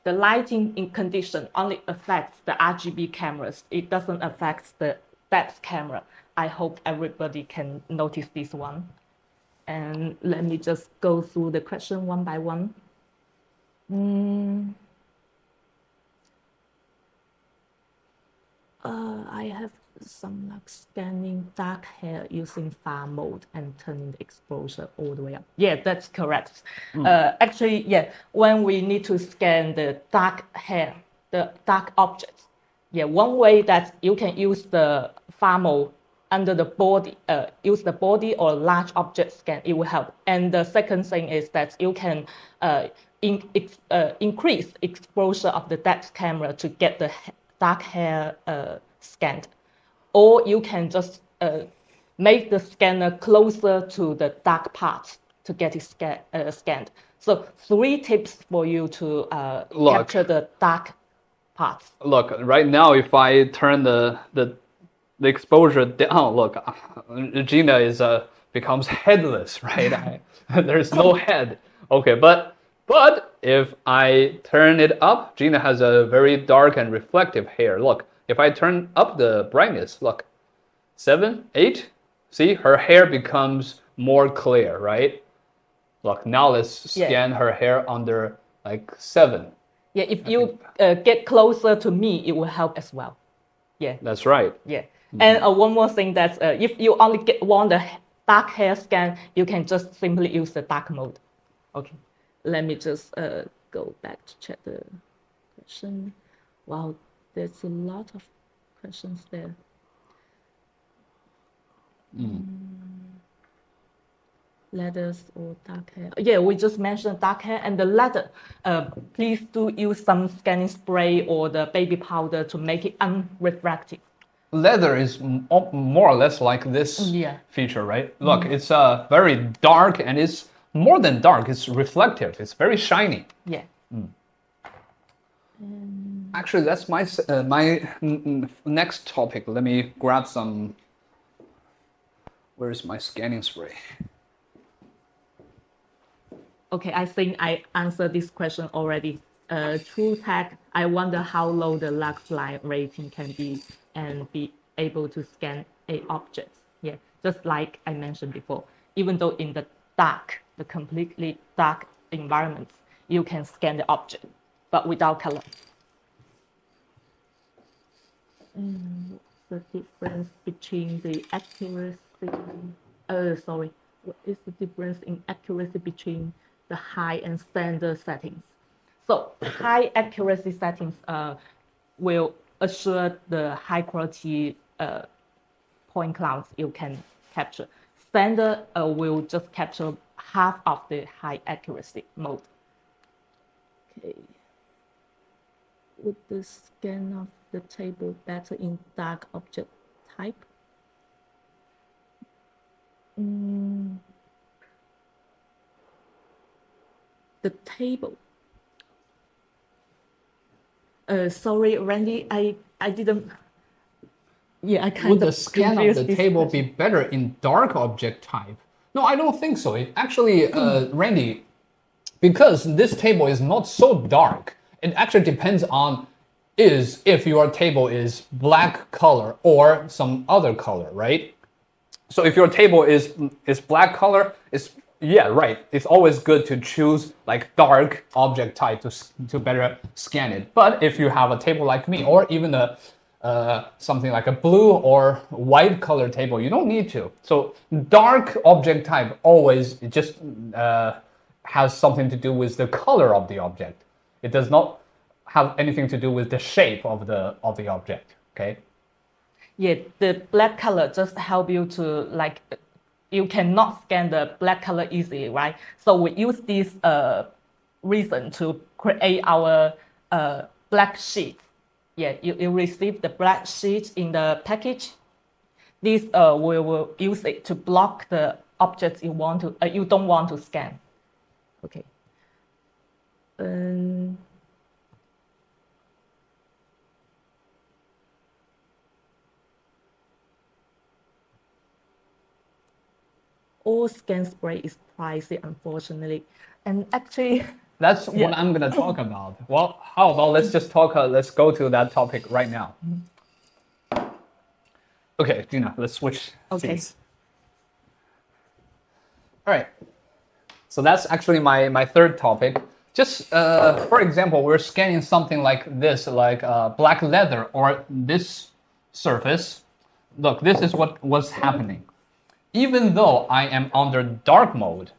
lighting in condition only affects the RGB cameras. It doesn't affect the depth camera. I hope everybody can notice this one. And let me just go through the question one by one. I have some like scanning dark hair using far mode and turning the exposure all the way up. Yeah, that's correct. Actually, yeah, when we need to scan the dark hair, the dark objects, yeah, one way that you can use the far mode under the body, use the body or large object scan, it will help. And the second thing is that you can increase exposure of the depth camera to get the dark hair scanned. Or you can just make the scanner closer to the dark parts to get it scanned. So 3 tips for you to capture the dark parts. Look, right now, if I turn the exposure down, look, Gina becomes headless, right? There's no head. Okay, but if I turn it up, Gina has a very dark and reflective hair. Look, if I turn up the brightness, look, 7, 8, see, her hair becomes more clear, right? Look, now let's scan her hair under like 7. Yeah, if you get closer to me, it will help as well. Yeah. That's right. Yeah. And one more thing that if you only want the dark hair scan, you can just simply use the dark mode. Okay. Let me just go back to check the question. Wow, there's a lot of questions there. Leathers or dark hair. Yeah, we just mentioned dark hair and the leather. Please do use some scanning spray or the baby powder to make it unrefractive. Leather is more or less like this feature, right? Look, it's very dark, and it's more than dark. It's reflective. It's very shiny. Yeah. Actually, that's my next topic. Let me grab some. Where's my scanning spray? Okay, I think I answered this question already. TrueTag, I wonder how low the lux line rating can be and be able to scan a object. Yeah, just like I mentioned before, even though in the completely dark environments, you can scan the object, but without color. And what's the difference between the accuracy? What is the difference in accuracy between the high and standard settings? So high accuracy settings will assure the high quality point clouds you can capture. Standard will just capture half of the high accuracy mode. Okay. Would the scan of the table better in dark object type? The table. Sorry, Randy, I didn't. Yeah, I kind Would of the scan of the this table question. be better in dark object type? No, I don't think so. It actually, Randy, because this table is not so dark, it actually depends on if your table is black color or some other color, right? So if your table is black color, yeah, right. It's always good to choose like dark object type to better scan it. But if you have a table like me, or even a something like a blue or white color table, you don't need to. So dark object type always just has something to do with the color of the object. It does not have anything to do with the shape of the object. Okay. Yeah, the black color just help you to like, you cannot scan the black color easily, right? So we use this reason to create our black sheet. Yeah, you receive the black sheet in the package. This we will use it to block the objects you don't want to scan. Okay. All scan spray is pricey, unfortunately, and actually. That's what I'm gonna talk about. Well, how about let's just talk. Let's go to that topic right now. Okay, Gina, let's switch seats. All right. So that's actually my third topic. Just for example, we're scanning something like this, like black leather or this surface. Look, this is what's happening. Even though I am under dark mode,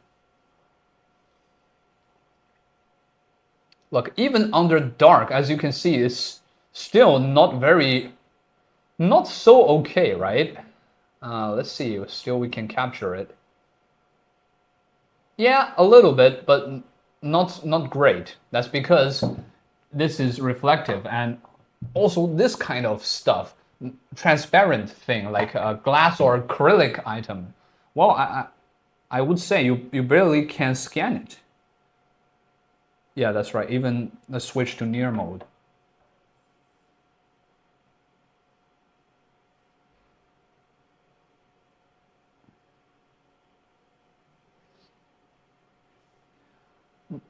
look, even under dark, as you can see, it's still not so okay, right? Let's see, still we can capture it. Yeah, a little bit, but not great. That's because this is reflective, and also this kind of stuff, transparent thing like a glass or acrylic item. Well, I would say you barely can scan it. Yeah, that's right. Even the switch to near mode.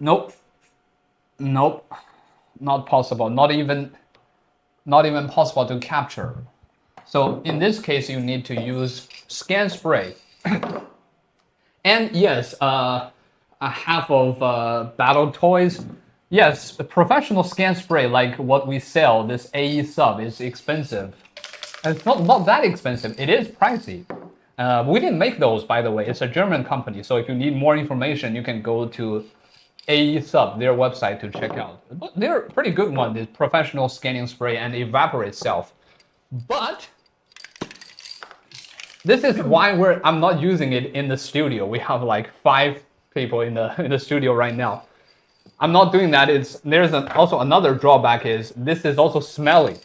Nope, not possible. Not even possible to capture. So in this case, you need to use scan spray. And yes, a half of battle toys. Yes, the professional scan spray like what we sell, this AE sub, is expensive. And it's not that expensive. It is pricey. We didn't make those, by the way. It's a German company. So if you need more information, you can go to AE Sub, their website, to check out. But they're a pretty good one, the professional scanning spray and evaporate self. But this is why I'm not using it in the studio. We have like 5 people in the studio right now. I'm not doing that. There's also another drawback is this is also smelly.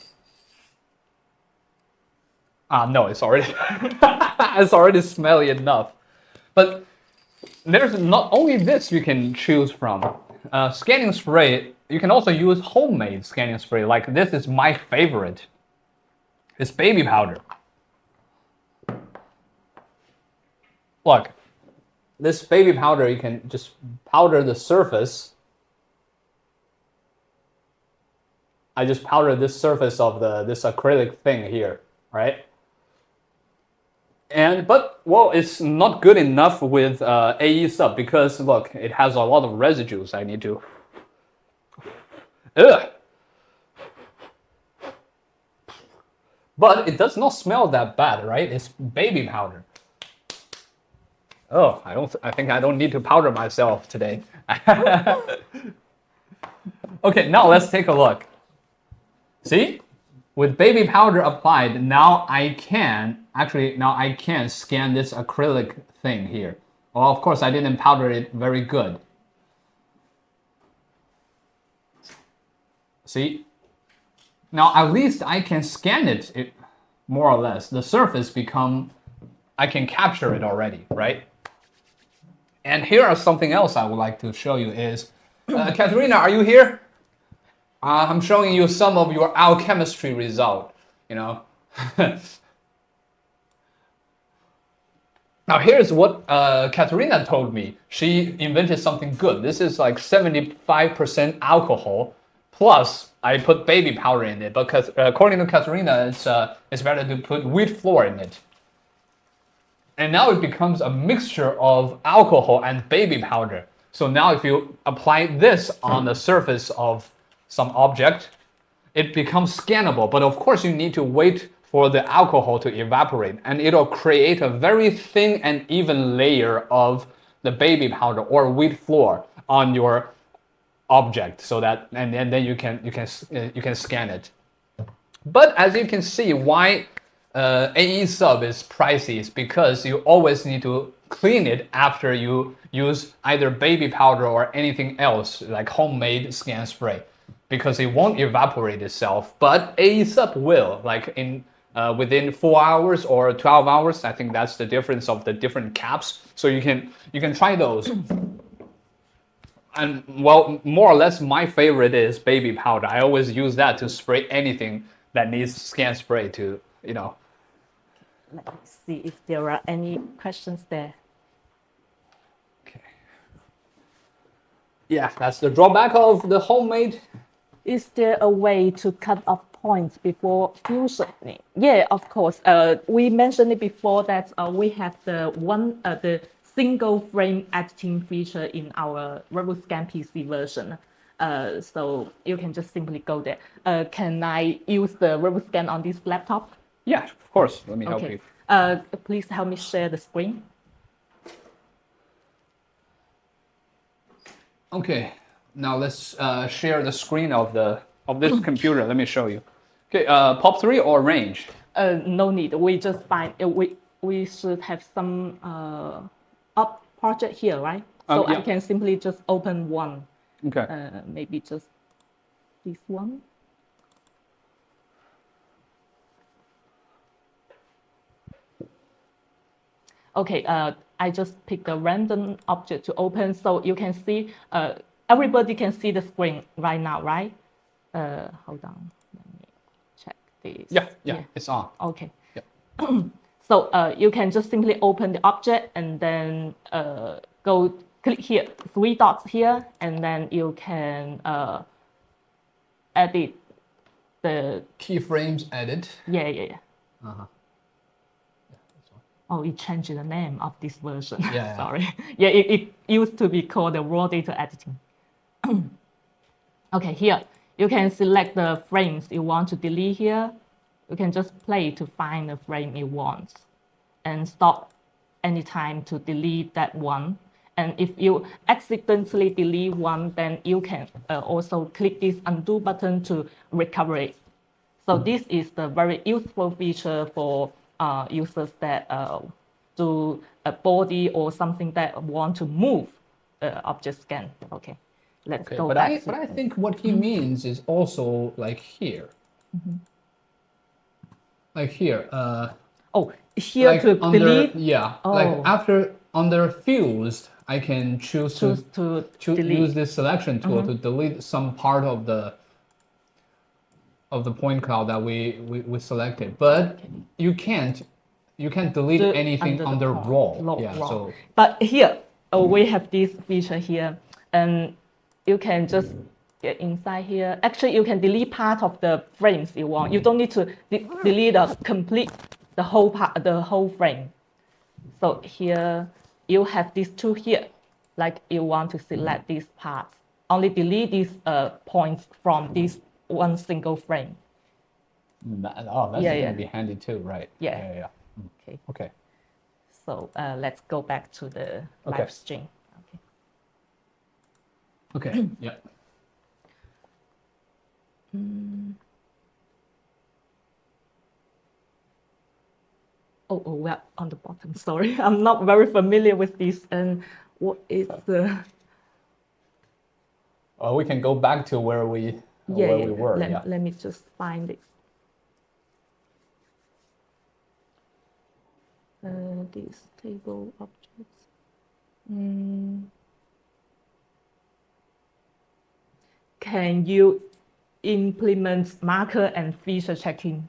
No, it's already it's already smelly enough. But there's not only this you can choose from. Scanning spray, you can also use homemade scanning spray. Like this is my favorite. It's baby powder. Look, this baby powder, you can just powder the surface. I just powder this surface of this acrylic thing here, right? But it's not good enough with AE sub because look, it has a lot of residues. I need to Ugh. But it does not smell that bad, right? It's baby powder. Oh, I think I don't need to powder myself today. Okay, now let's take a look. See? With baby powder applied, now I can scan this acrylic thing here. Well, of course, I didn't powder it very good. See? Now, at least I can scan it more or less. The surface I can capture it already, right? And here are something else I would like to show you is, Katharina, are you here? I'm showing you some of your alchemistry result, you know. Now here's what Katharina told me. She invented something good. This is like 75% alcohol, plus I put baby powder in it, because according to Katharina, it's better to put wheat flour in it. And now it becomes a mixture of alcohol and baby powder. So now if you apply this on the surface of some object, it becomes scannable. But of course, you need to wait for the alcohol to evaporate, and it'll create a very thin and even layer of the baby powder or wheat flour on your object, so that and then you can scan it. But as you can see, why AE sub is pricey is because you always need to clean it after you use either baby powder or anything else like homemade scan spray, because it won't evaporate itself. But AE sub will, like in within 4 hours or 12 hours. I think that's the difference of the different caps. So you can try those. And well, more or less, my favorite is baby powder. I always use that to spray anything that needs scan spray to, you know. Let me see if there are any questions there. Okay. Yeah, that's the drawback of the homemade. Is there a way to cut off points before fusioning? Yeah, of course. We mentioned it before that we have the single frame editing feature in our RevoScan PC version. So you can just simply go there. Can I use the RevoScan on this laptop? Yeah, of course. Let me help you. Please help me share the screen. Okay. Now let's share the screen of this computer. Let me show you. Okay, POP3 or range? No need. We just find we should have some up project here, right? So yeah. I can simply just open one. Okay. Maybe just this one. Okay, I just picked a random object to open, so you can see, everybody can see the screen right now, right? Hold on, let me check this. Yeah, it's on. Okay. Yeah. So you can just simply open the object and then click here, 3 dots here, and then you can edit the keyframes edit. Yeah. Oh, it changed the name of this version. Yeah. Sorry. Yeah, it used to be called the raw data editing. Okay, here you can select the frames you want to delete here. You can just play to find the frame you want and stop anytime to delete that one. And if you accidentally delete one, then you can also click this undo button to recover it. So this is the very useful feature for users that do a body or something that want to move object scan. Okay, let's go back. But I think what he means is also like here. Like here. Here like to delete? Yeah, like after under fused, I can choose to use this selection tool to delete some part of the point cloud that we selected. But you can't delete anything under raw. So but here we have this feature here, and you can just get inside here. Actually, you can delete part of the frames you want. You don't need to delete the whole frame. So here you have these two here, like you want to select this part. only delete these points from this one single frame. That's Yeah, going yeah. to be handy too, right? Yeah. Okay. Okay. So let's go back to the live stream. Okay. Yeah. Oh, well, on the bottom. Sorry, I'm not very familiar with this. And what is the? We can go back to where we we were. Let me just find it. These table objects. Can you implement marker and feature checking?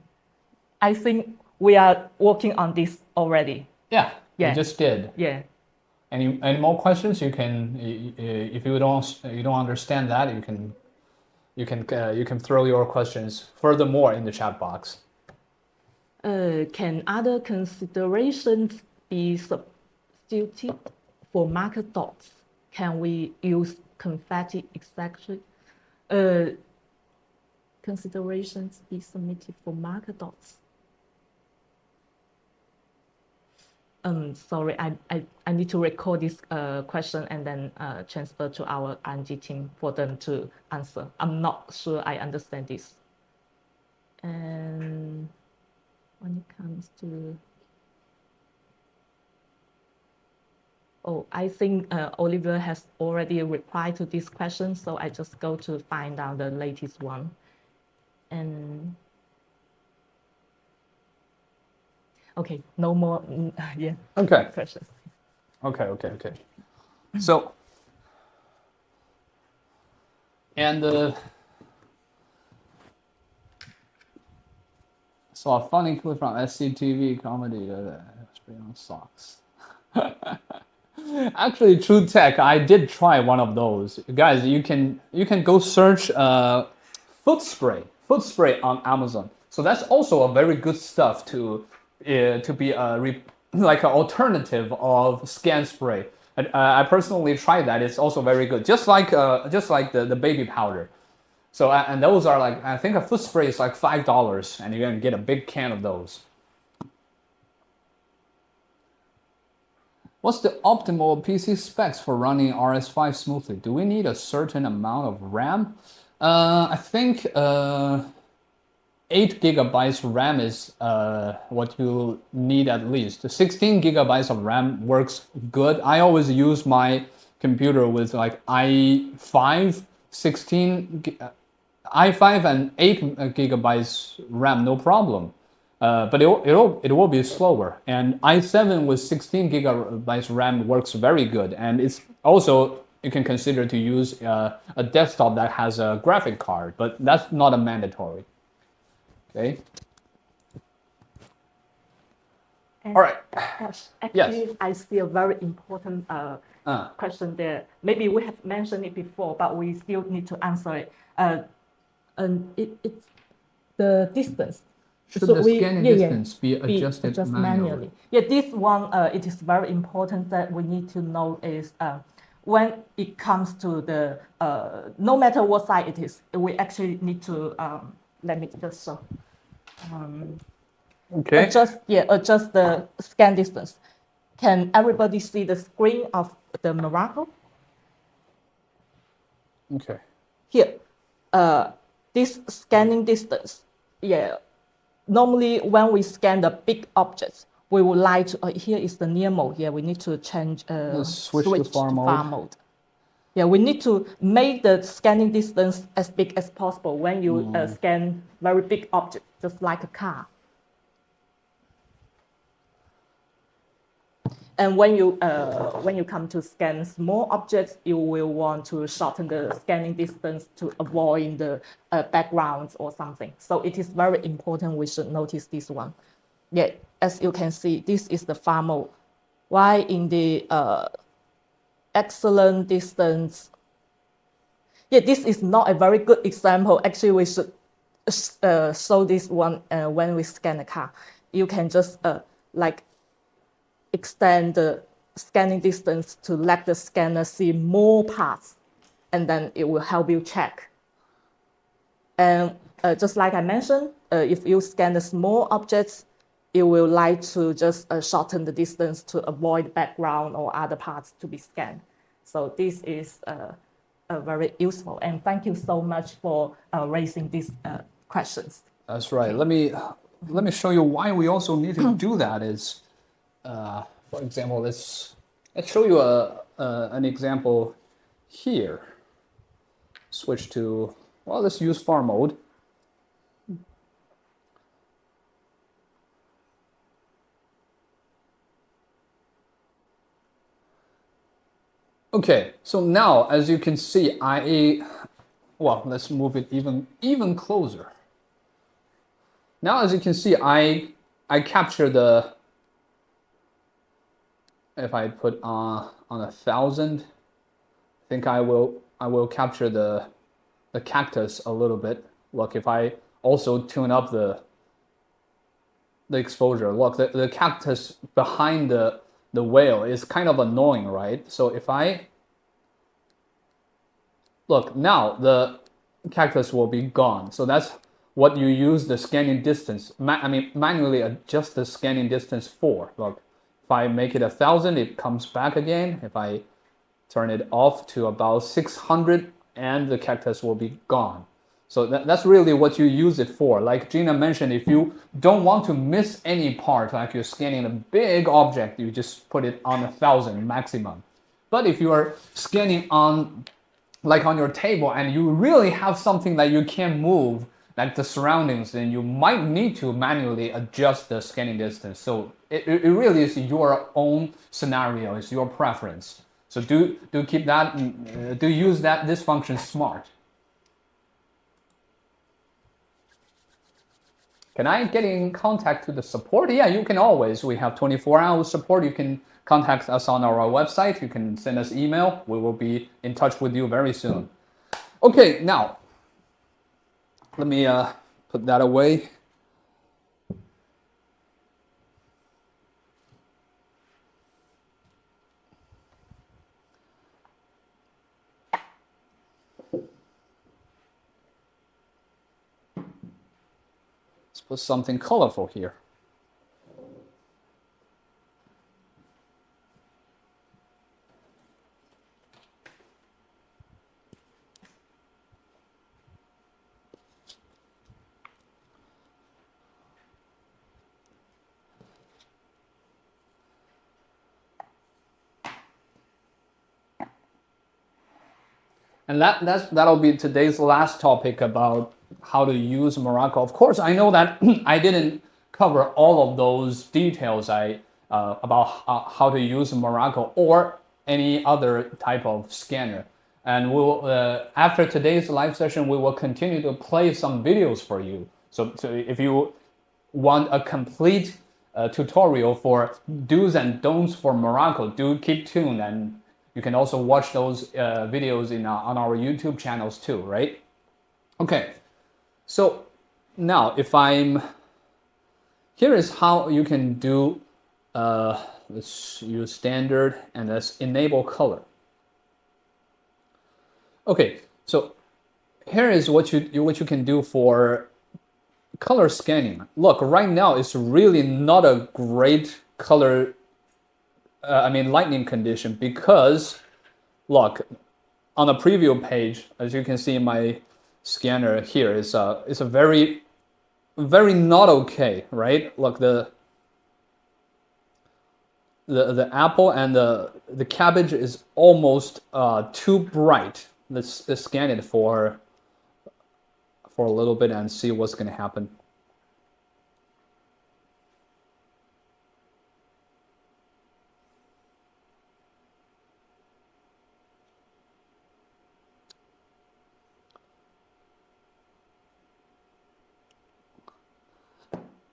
I think we are working on this already. Yeah. Yeah. We just did. Yeah. Any more questions? You can, if you don't understand that, you can throw your questions furthermore in the chat box. Can other considerations be substituted for marker dots? Can we use confetti exactly? Considerations be submitted for marker dots. Sorry, I need to record this question and then transfer to our R&D team for them to answer. I'm not sure I understand this. And when it comes to, I think Oliver has already replied to this question, so I just go to find out the latest one. And okay, no more, questions. Okay. So, and saw a funny clip from SCTV comedy spray on socks. Actually, True Tech, I did try one of those. Guys, you can go search foot spray on Amazon. So that's also a very good stuff to be like an alternative of scan spray. And I personally tried that. It's also very good. Just like the baby powder. So and those are like, I think a foot spray is like $5, and you can get a big can of those. What's the optimal PC specs for running RS5 smoothly? Do we need a certain amount of RAM? I think 8 gigabytes RAM is what you need at least. 16 gigabytes of RAM works good. I always use my computer with like i5, i5 and 8 gigabytes RAM, no problem. But it will be slower. And i7 with 16 gigabytes RAM works very good. And it's also, you can consider to use a desktop that has a graphic card, but that's not a mandatory. Okay. And all right. Actually, yes. I see a very important question there. Maybe we have mentioned it before, but we still need to answer it. And it's the distance. Should the scanning distance be adjusted manually? Yeah, this one, it is very important that we need to know is when it comes to the, no matter what side it is, we actually need to, let me just show. Okay. Adjust the scan distance. Can everybody see the screen of the MIRACO? Okay. Here, this scanning distance, normally when we scan the big objects, we would like to, here is the near mode. Here we need to change, switch to far mode. Yeah, we need to make the scanning distance as big as possible when you scan very big objects, just like a car. And when you come to scan small objects, you will want to shorten the scanning distance to avoid the backgrounds or something. So it is very important we should notice this one. Yeah, as you can see, this is the far mode. While in the excellent distance, this is not a very good example. Actually, we should show this one when we scan a car. You can just like extend the scanning distance to let the scanner see more parts. and then it will help you check. And just like I mentioned, if you scan the small objects, it will like to just shorten the distance to avoid background or other parts to be scanned. So this is very useful. And thank you so much for raising these questions. That's right. Let me show you why we also need to do that. Is for example, let's show you an example here. Switch to, well, let's use far mode. Okay, so now as you can see, well, let's move it even closer. Now as you can see, I capture the, if I put on 1,000, I think I will capture the cactus a little bit. Look, if I also tune up the exposure, look, the cactus behind the whale is kind of annoying, right? So if I look, now the cactus will be gone. So that's what you use the scanning distance. Manually adjust the scanning distance for. Look, if I make it 1,000, it comes back again. If I turn it off to about 600, and the cactus will be gone. So that's really what you use it for. Like Gina mentioned, if you don't want to miss any part, like you're scanning a big object, you just put it on 1,000 maximum. But if you are scanning on, like on your table, and you really have something that you can't move, like the surroundings, then you might need to manually adjust the scanning distance. So it really is your own scenario, it's your preference. So do keep that, do use this function smart. Can I get in contact to the support? Yeah, you can always. We have 24-hour support. You can contact us on our website. You can send us email. We will be in touch with you very soon. Okay, now, let me put that away. Put something colorful here. And that'll be today's last topic about how to use MIRACO. Of course, I know that I didn't cover all of those details about how to use MIRACO or any other type of scanner. And we'll after today's live session, we will continue to play some videos for you. So if you want a complete tutorial for do's and don'ts for MIRACO, do keep tuned, and you can also watch those videos on our YouTube channels too, right? Okay, so now here is how you can do, let's use standard, and let's enable color. Okay, so here is what you can do for color scanning. Look, right now it's really not a great color lighting condition, because look, on the preview page, as you can see in my scanner here, it's a very not okay, right? Look, the apple and the cabbage is almost too bright. Let's scan it for a little bit and see what's going to happen.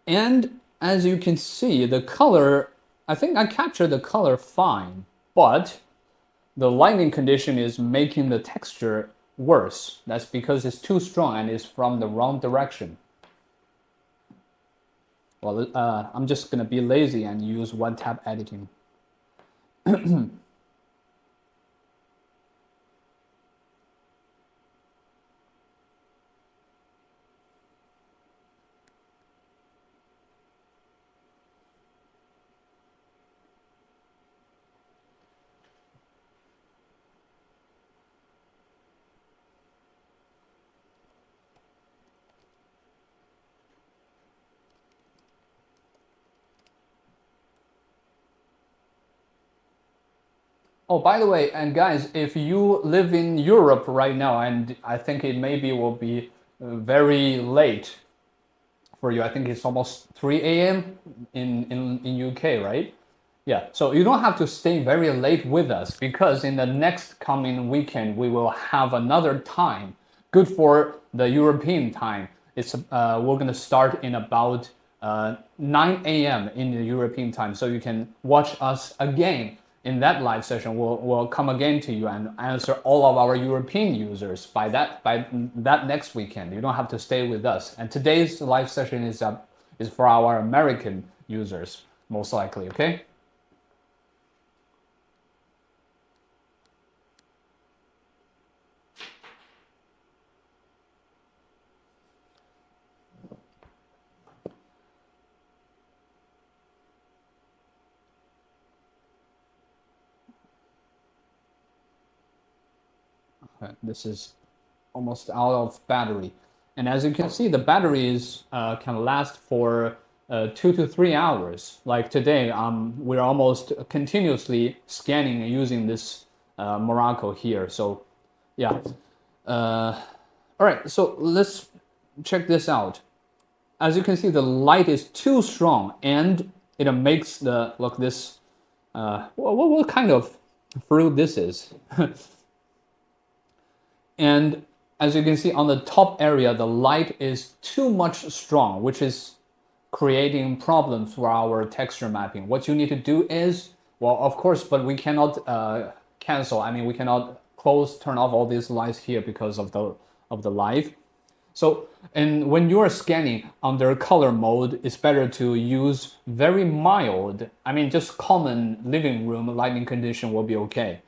And as you can see, the color, I think I captured the color fine, but the lighting condition is making the texture worse. That's because it's too strong and it's from the wrong direction. Well, I'm just gonna be lazy and use one-tap editing. Oh, by the way, and guys, if you live in Europe right now, and I think it maybe will be very late for you. I think it's almost 3 a.m. in UK, right? Yeah, so you don't have to stay very late with us because in the next coming weekend we will have another time, good for the European time. It's we're gonna start in about 9 a.m. in the European time, so you can watch us again in that live session. We'll come again to you and answer all of our European users by that next weekend. You don't have to stay with us. And today's live session is for our American users most likely. Okay. This is almost out of battery. And as you can see, the batteries can last for 2 to 3 hours. Like today, we're almost continuously scanning and using this MIRACO here. So yeah. All right, so let's check this out. As you can see, the light is too strong and it makes the, look, this, what kind of fruit this is. And as you can see on the top area, the light is too much strong, which is creating problems for our texture mapping. What you need to do is, well, of course, but we cannot cancel. I mean, we cannot turn off all these lights here because of the live. So, and when you are scanning under color mode, it's better to use very mild, I mean, just common living room lighting condition will be okay.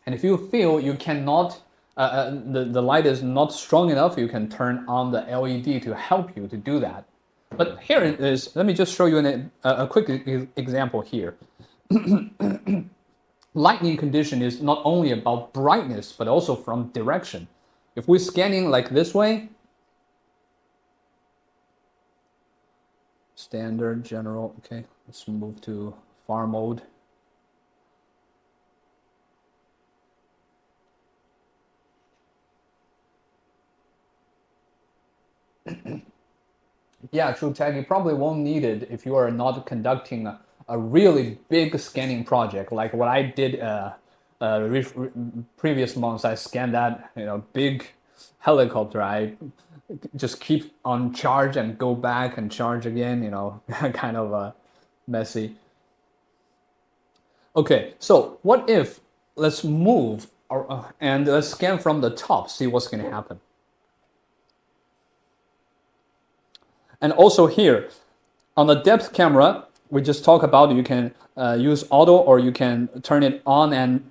And if you feel you cannot, the light is not strong enough, you can turn on the LED to help you to do that. But here it is. Let me just show you a quick example here. Lighting condition is not only about brightness, but also from direction. If we're scanning like this way, standard, general, okay, let's move to far mode. Yeah, true tag. You probably won't need it if you are not conducting a really big scanning project like what I did previous months. I scanned that big helicopter. I just keep on charge and go back and charge again. Kind of messy. Okay, so what if let's move and let's scan from the top, see what's going to happen. And also here, on the depth camera, we just talked about you can use auto or you can turn it on and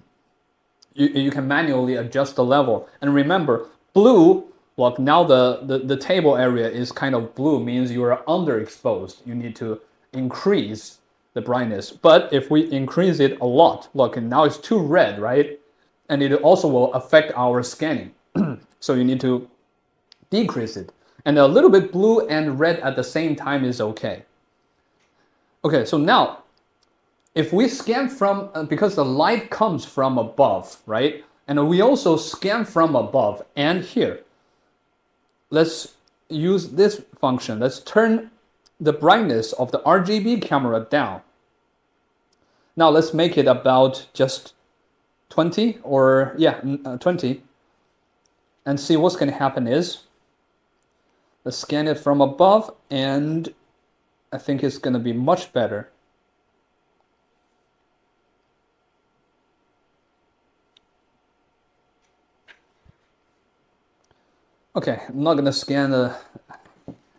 you can manually adjust the level. And remember, blue, well, now the table area is kind of blue, means you are underexposed. You need to increase the brightness. But if we increase it a lot, look, and now it's too red, right? And it also will affect our scanning. So you need to decrease it. And a little bit blue and red at the same time is okay. Okay, so now, if we scan from, because the light comes from above, right? And we also scan from above and here. Let's use this function. Let's turn the brightness of the RGB camera down. Now let's make it about just 20 or, 20. And see what's going to happen is, let's scan it from above, and I think it's going to be much better. Okay, I'm not going to scan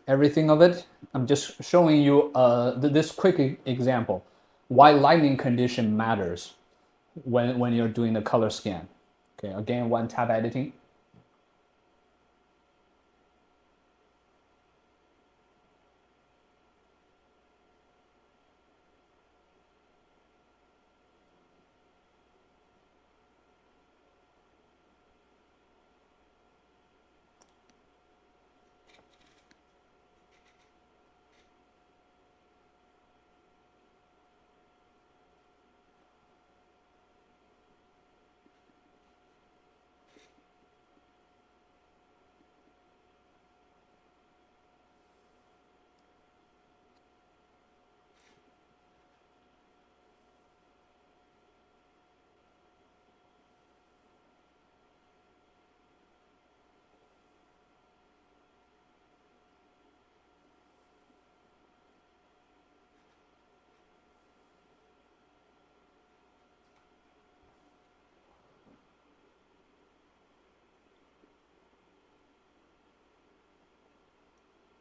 everything of it. I'm just showing you this quick example. Why lighting condition matters when you're doing the color scan. Okay, again, one tab editing.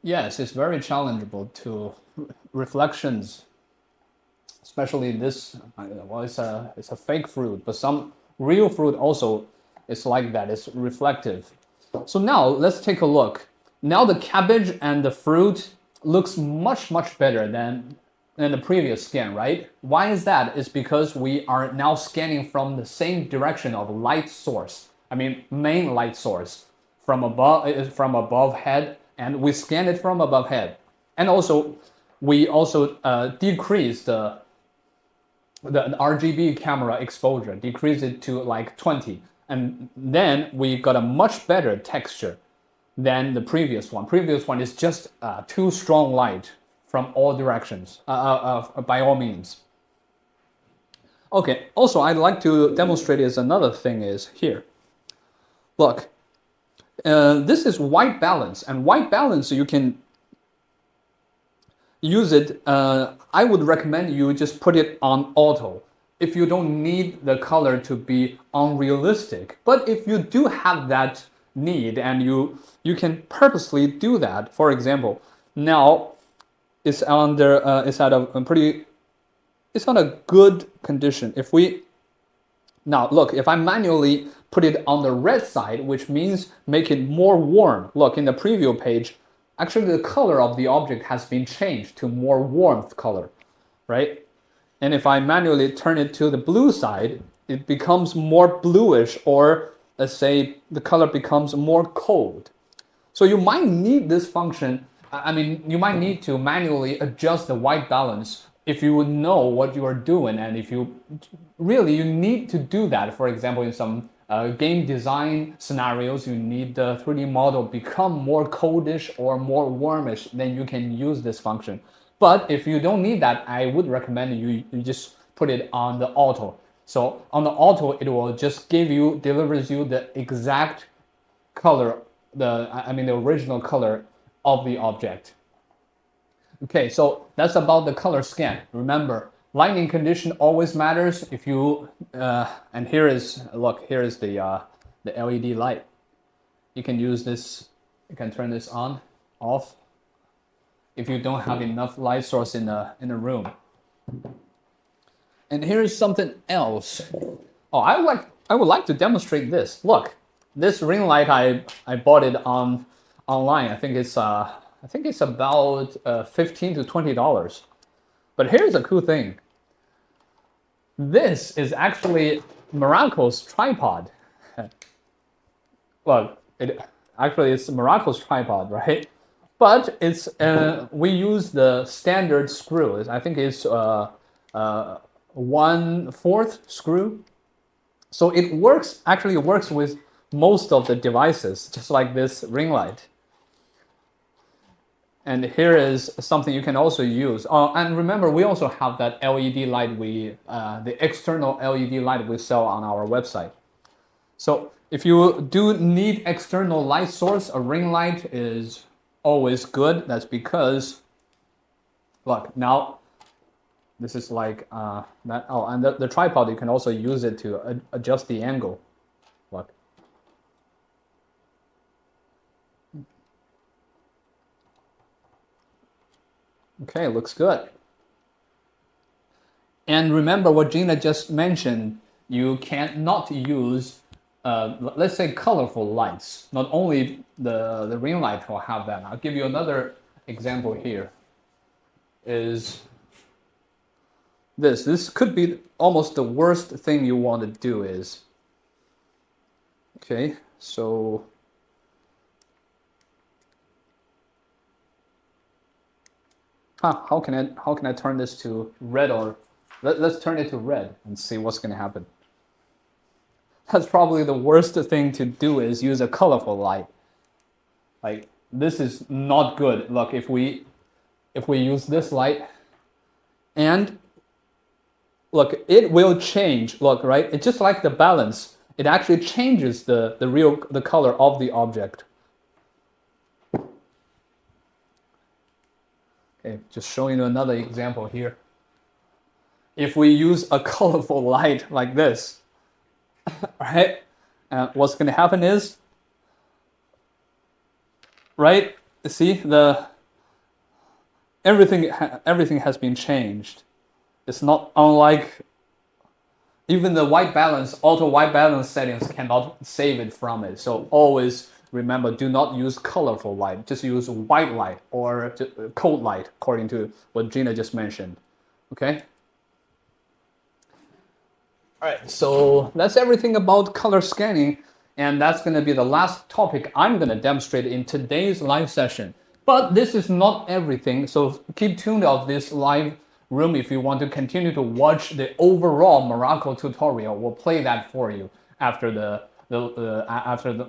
Yes, it's very challengeable to reflections, especially this. Well, it's a fake fruit, but some real fruit also is like that. It's reflective. So now let's take a look. Now the cabbage and the fruit looks much better than the previous scan, right? Why is that? It's because we are now scanning from the same direction of light source. I mean, main light source from above head, and we scan it from above head. And also, we also decrease the RGB camera exposure, decrease it to like 20. And then we got a much better texture than the previous one. Previous one is just too strong light from all directions, by all means. Okay, also I'd like to demonstrate is another thing is here. Look, this is white balance, and white balance you can use it. I would recommend you just put it on auto if you don't need the color to be unrealistic. But if you do have that need and you can purposely do that. For example, now it's under it's at a pretty, it's on a good condition. If we now look, if I manually put it on the red side, which means make it more warm. Look, in the preview page, actually the color of the object has been changed to more warmth color, right? And if I manually turn it to the blue side, it becomes more bluish, or let's say the color becomes more cold. So you might need this function. I mean, you might need to manually adjust the white balance if you would know what you are doing, and if you really you need to do that. For example, in some game design scenarios, you need the 3D model become more coldish or more warmish, then you can use this function. But if you don't need that, I would recommend you just put it on the auto. So on the auto, it will just delivers you the exact color, the original color of the object. Okay, so that's about the color scan. Remember, lighting condition always matters. If you and here is the LED light. You can use this. You can turn this on, off, if you don't have enough light source in the room. And here is something else. Oh, I would like to demonstrate this. Look, this ring light I bought it online. I think it's about $15 to $20. But here's a cool thing. This is actually MIRACO's tripod. Well, it's MIRACO's tripod, right? But it's we use the standard screw. I think it's 1/4 screw. So it works with most of the devices, just like this ring light. And here is something you can also use. And remember, we also have that LED light, the external LED light we sell on our website. So if you do need external light source, a ring light is always good. That's because, look, now this is like that. Oh, and the tripod, you can also use it to adjust the angle. Look. Okay, looks good. And remember what Gina just mentioned, you cannot use, let's say, colorful lights. Not only the ring light will have that. I'll give you another example here. Is this. This could be almost the worst thing you want to do is, okay, so how can I turn this to red, or let's turn it to red and see what's going to happen. That's probably the worst thing to do is use a colorful light. Like, this is not good. Look, if we use this light, and look, it will change. Look, right? It's just like the balance. It actually changes the color of the object. Okay, just showing you another example here. If we use a colorful light like this, right? What's going to happen is, right? See, the everything has been changed. It's not unlike even the white balance, auto white balance settings cannot save it from it. So always remember, do not use colorful light. Just use white light or cold light, according to what Gina just mentioned. Okay. All right. So that's everything about color scanning, and that's going to be the last topic I'm going to demonstrate in today's live session. But this is not everything. So keep tuned of this live room if you want to continue to watch the overall MIRACO tutorial. We'll play that for you after the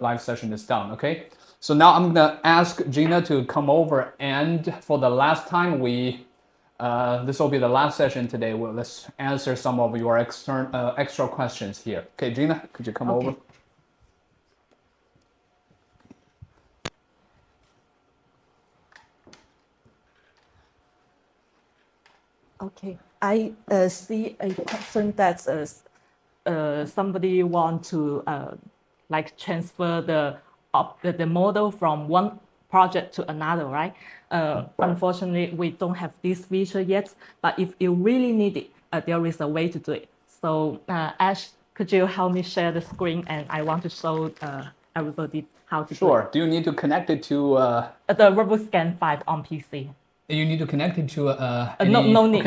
live session is done. Okay. So now I'm gonna ask Gina to come over, and for the last time, this will be the last session today. Let's answer some of your extra questions here. Okay, Gina, could you come over? Okay, I see a question that somebody want to like transfer the model from one project to another, right? Unfortunately, we don't have this feature yet, but if you really need it, there is a way to do it. So Ash, could you help me share the screen, and I want to show everybody how to do it. Sure. Do you need to connect it to the RoboScan 5 on PC? You need to connect it to no need.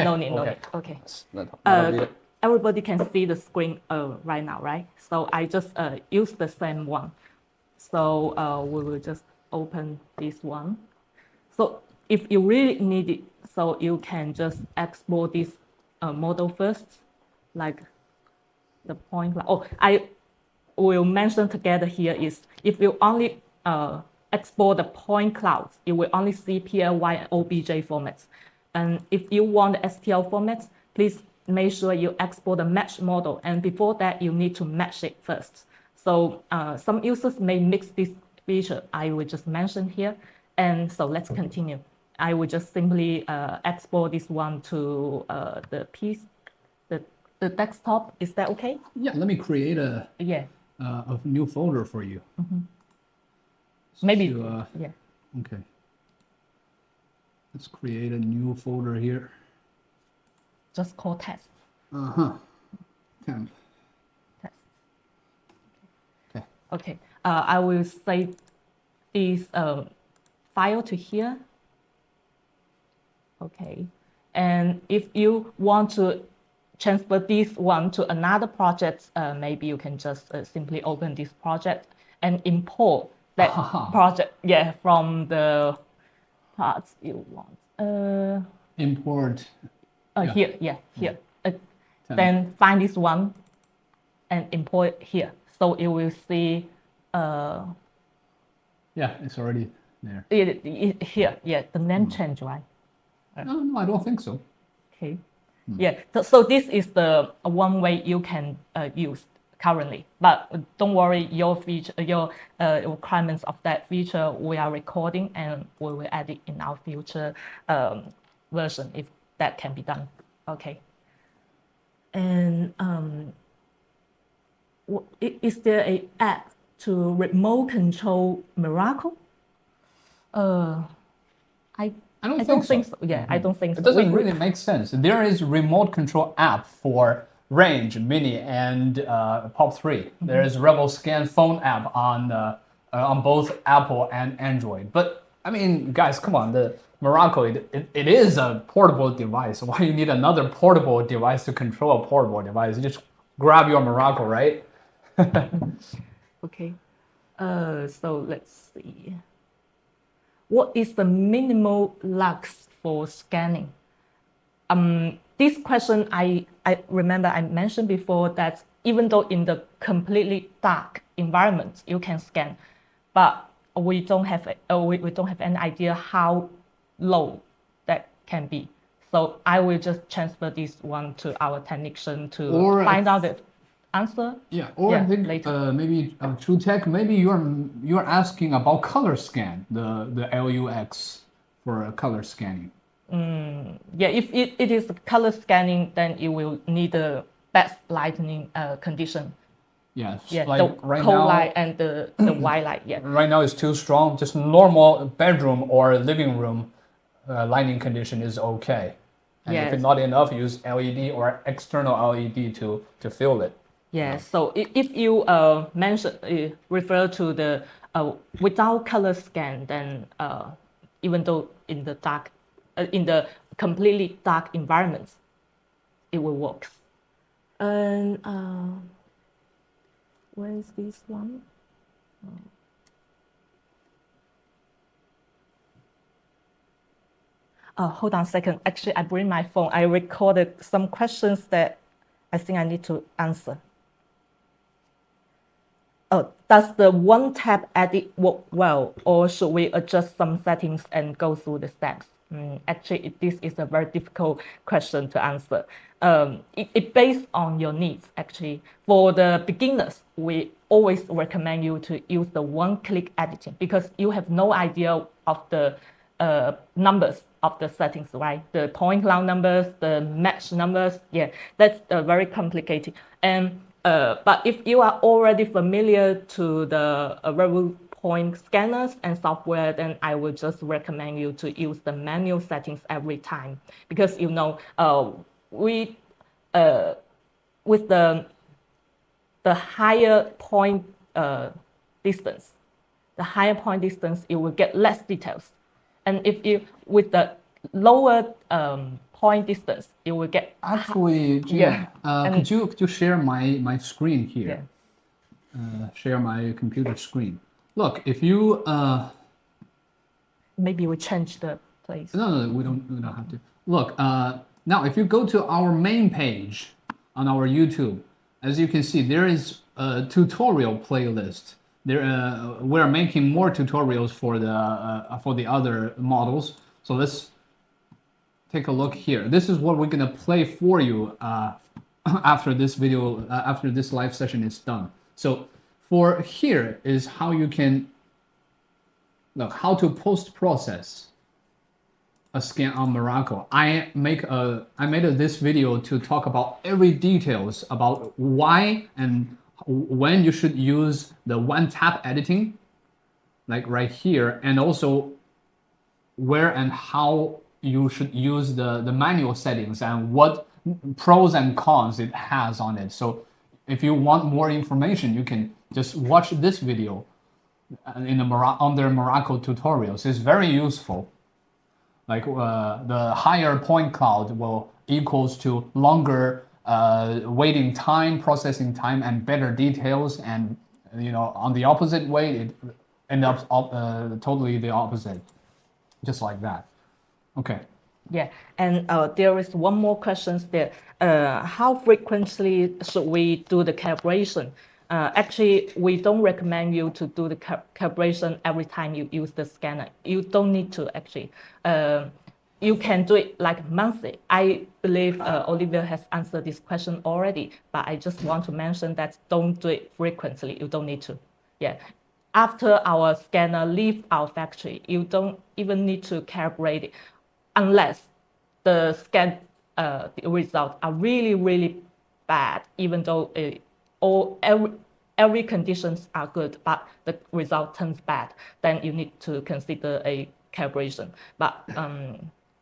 Okay. That'll Everybody can see the screen right now, right? So I just use the same one. So we will just open this one. So if you really need it, so you can just export this model first, like the point. I will mention together here is if you only export the point clouds, you will only see PLY and OBJ formats. And if you want the STL formats, please make sure you export the mesh model. And before that, you need to mesh it first. So some users may mix this feature I will just mention here. And so let's continue. I will just simply export this one to the piece, the desktop. Is that okay? Yeah, let me create a new folder for you. Mm-hmm. Maybe, yeah. Okay. Let's create a new folder here. Just call test. Temp. Test. Okay. Okay. I will save this file to here. Okay. And if you want to transfer this one to another project, maybe you can just simply open this project and import that project, from the parts you want. Import. Here. Then find this one and import it here. So you will see. It's already there. Here, the name change, right? No, I don't think so. Okay. Yeah. So this is the one way you can use currently, but don't worry, your feature, your requirements of that feature, we are recording and we will add it in our future version if that can be done. Okay. And is there a app to remote control MIRACO? I don't think so. Yeah, I don't think so. It doesn't really make sense. There is remote control app for Range, Mini, and POP3. There is RevoScan phone app on both Apple and Android. But I mean, guys, come on, the MIRACO, it is a portable device. Why you need another portable device to control a portable device? You just grab your MIRACO, right? Okay. So let's see. What is the minimal lux for scanning? This question, I remember I mentioned before that even though in the completely dark environment you can scan, but we don't have any idea how low that can be. So I will just transfer this one to our technician to find out the answer. I think later. Maybe TrueTech. Maybe you're asking about color scan, the LUX for color scanning. If it is color scanning, then you will need the best lighting condition. Yes. Yeah, like the right cold now, light and the white light. Yeah. Right now it's too strong. Just normal bedroom or living room lighting condition is okay. And if Yes. it's not enough, use LED or external LED to fill it. Yeah, so if you refer to the without color scan, then even though in the dark, in the completely dark environments, it will work. And where is this one? Hold on a second. Actually, I bring my phone. I recorded some questions that I think I need to answer. Oh, does the one-tap edit work well, or should we adjust some settings and go through the steps? Actually, this is a very difficult question to answer. It based on your needs, actually. For the beginners, we always recommend you to use the one-click editing because you have no idea of the numbers of the settings, right? The point cloud numbers, the match numbers, yeah, that's very complicated. And but if you are already familiar to the Revopoint scanners and software, then I would just recommend you to use the manual settings every time because with the higher point distance, you will get less details, and if you with the lower point distance, you will get Actually, Gina, could you share my screen here? Yeah. Share my computer screen. Look, if you maybe we change the place. no, we don't have to. Look, now if you go to our main page on our YouTube, as you can see, there is a tutorial playlist. There, we're making more tutorials for the other models. So let's take a look here. This is what we're gonna play for you after this video, after this live session is done. So for here is how you can look how to post-process a scan on MIRACO. I made this video to talk about every details about why and when you should use the one-tap editing, like right here, and also where and how you should use the manual settings and what pros and cons it has on it. So if you want more information, you can just watch this video in the under MIRACO tutorials. It's very useful. Like the higher point cloud will equals to longer waiting time, processing time, and better details. And on the opposite way, it ends up totally the opposite, just like that. Okay. Yeah, and there is one more question there. How frequently should we do the calibration? Actually, we don't recommend you to do the calibration every time you use the scanner. You don't need to actually. You can do it like monthly. I believe Olivia has answered this question already, but I just want to mention that don't do it frequently. You don't need to. Yeah. After our scanner leaves our factory, you don't even need to calibrate it unless the scan the results are really, really bad, even though every conditions are good, but the result turns bad, then you need to consider a calibration. But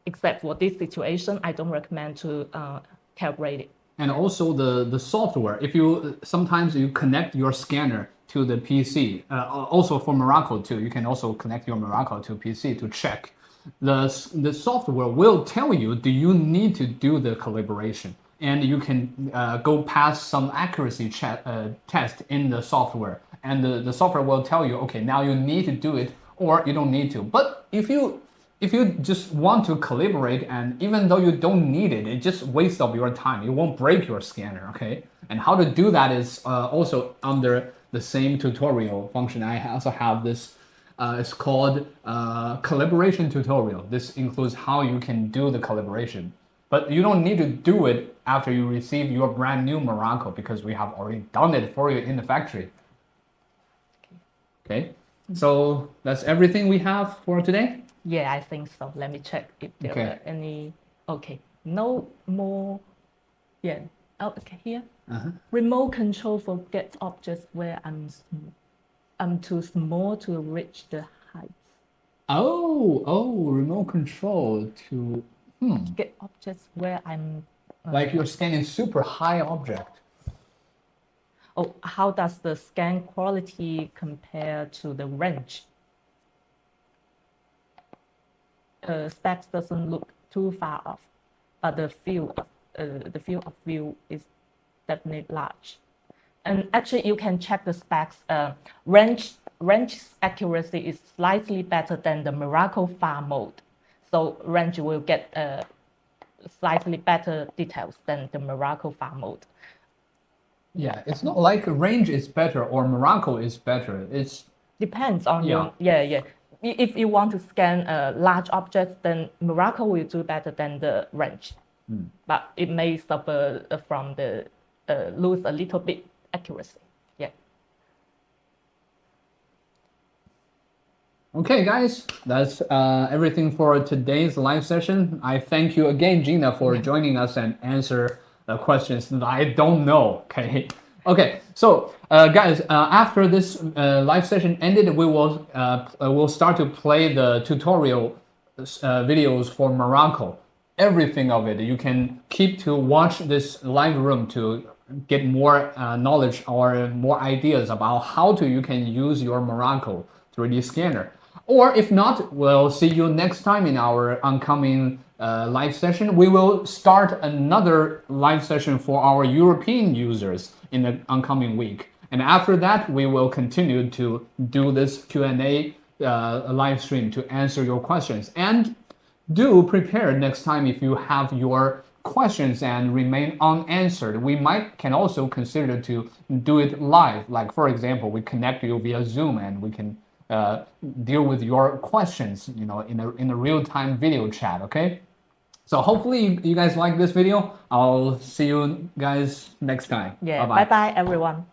except for this situation, I don't recommend to calibrate it. And also the software. If you sometimes you connect your scanner to the PC, also for MIRACO too, you can also connect your MIRACO to PC to check. The software will tell you, do you need to do the calibration? And you can go past some accuracy test in the software. And the software will tell you, okay, now you need to do it or you don't need to. But if you just want to calibrate, and even though you don't need it, it just wastes of your time. It won't break your scanner, okay? And how to do that is also under the same tutorial function. I also have this. It's called calibration tutorial. This includes how you can do the calibration. But you don't need to do it after you receive your brand new MIRACO because we have already done it for you in the factory. Okay, so that's everything we have for today? Yeah, I think so. Let me check if there are any. Okay, no more. Yeah, okay, here. Remote control for get objects where I'm too small to reach the height. Oh, remote control to get objects where I'm. like you're scanning super high object. Oh, how does the scan quality compare to the range? Specs doesn't look too far off, but the field of view is definitely large. And actually, you can check the specs. Range accuracy is slightly better than the MIRACO far mode. So range will get slightly better details than the MIRACO far mode. Yeah, it's not like range is better or MIRACO is better. It's Depends on Yeah. yeah. If you want to scan a large object, then MIRACO will do better than the range. But it may suffer from the lose a little bit accuracy. Yeah. okay, guys. That's everything for today's live session. I thank you again, Gina, for joining us and answer the questions that I don't know. Okay. Okay. So, guys, after this live session ended, we will we'll start to play the tutorial videos for MIRACO. Everything of it. You can keep to watch this live room to get more knowledge or more ideas about how to you can use your MIRACO 3D scanner. Or if not, we'll see you next time in our oncoming live session. We will start another live session for our European users in the oncoming week. And after that, we will continue to do this Q&A live stream to answer your questions. And do prepare next time if you have your questions and remain unanswered. We can also consider to do it live. Like for example, we connect you via Zoom and we can deal with your questions, in a real-time video chat. Okay. So hopefully you guys like this video. I'll see you guys next time. Yeah. Bye-bye. Bye everyone.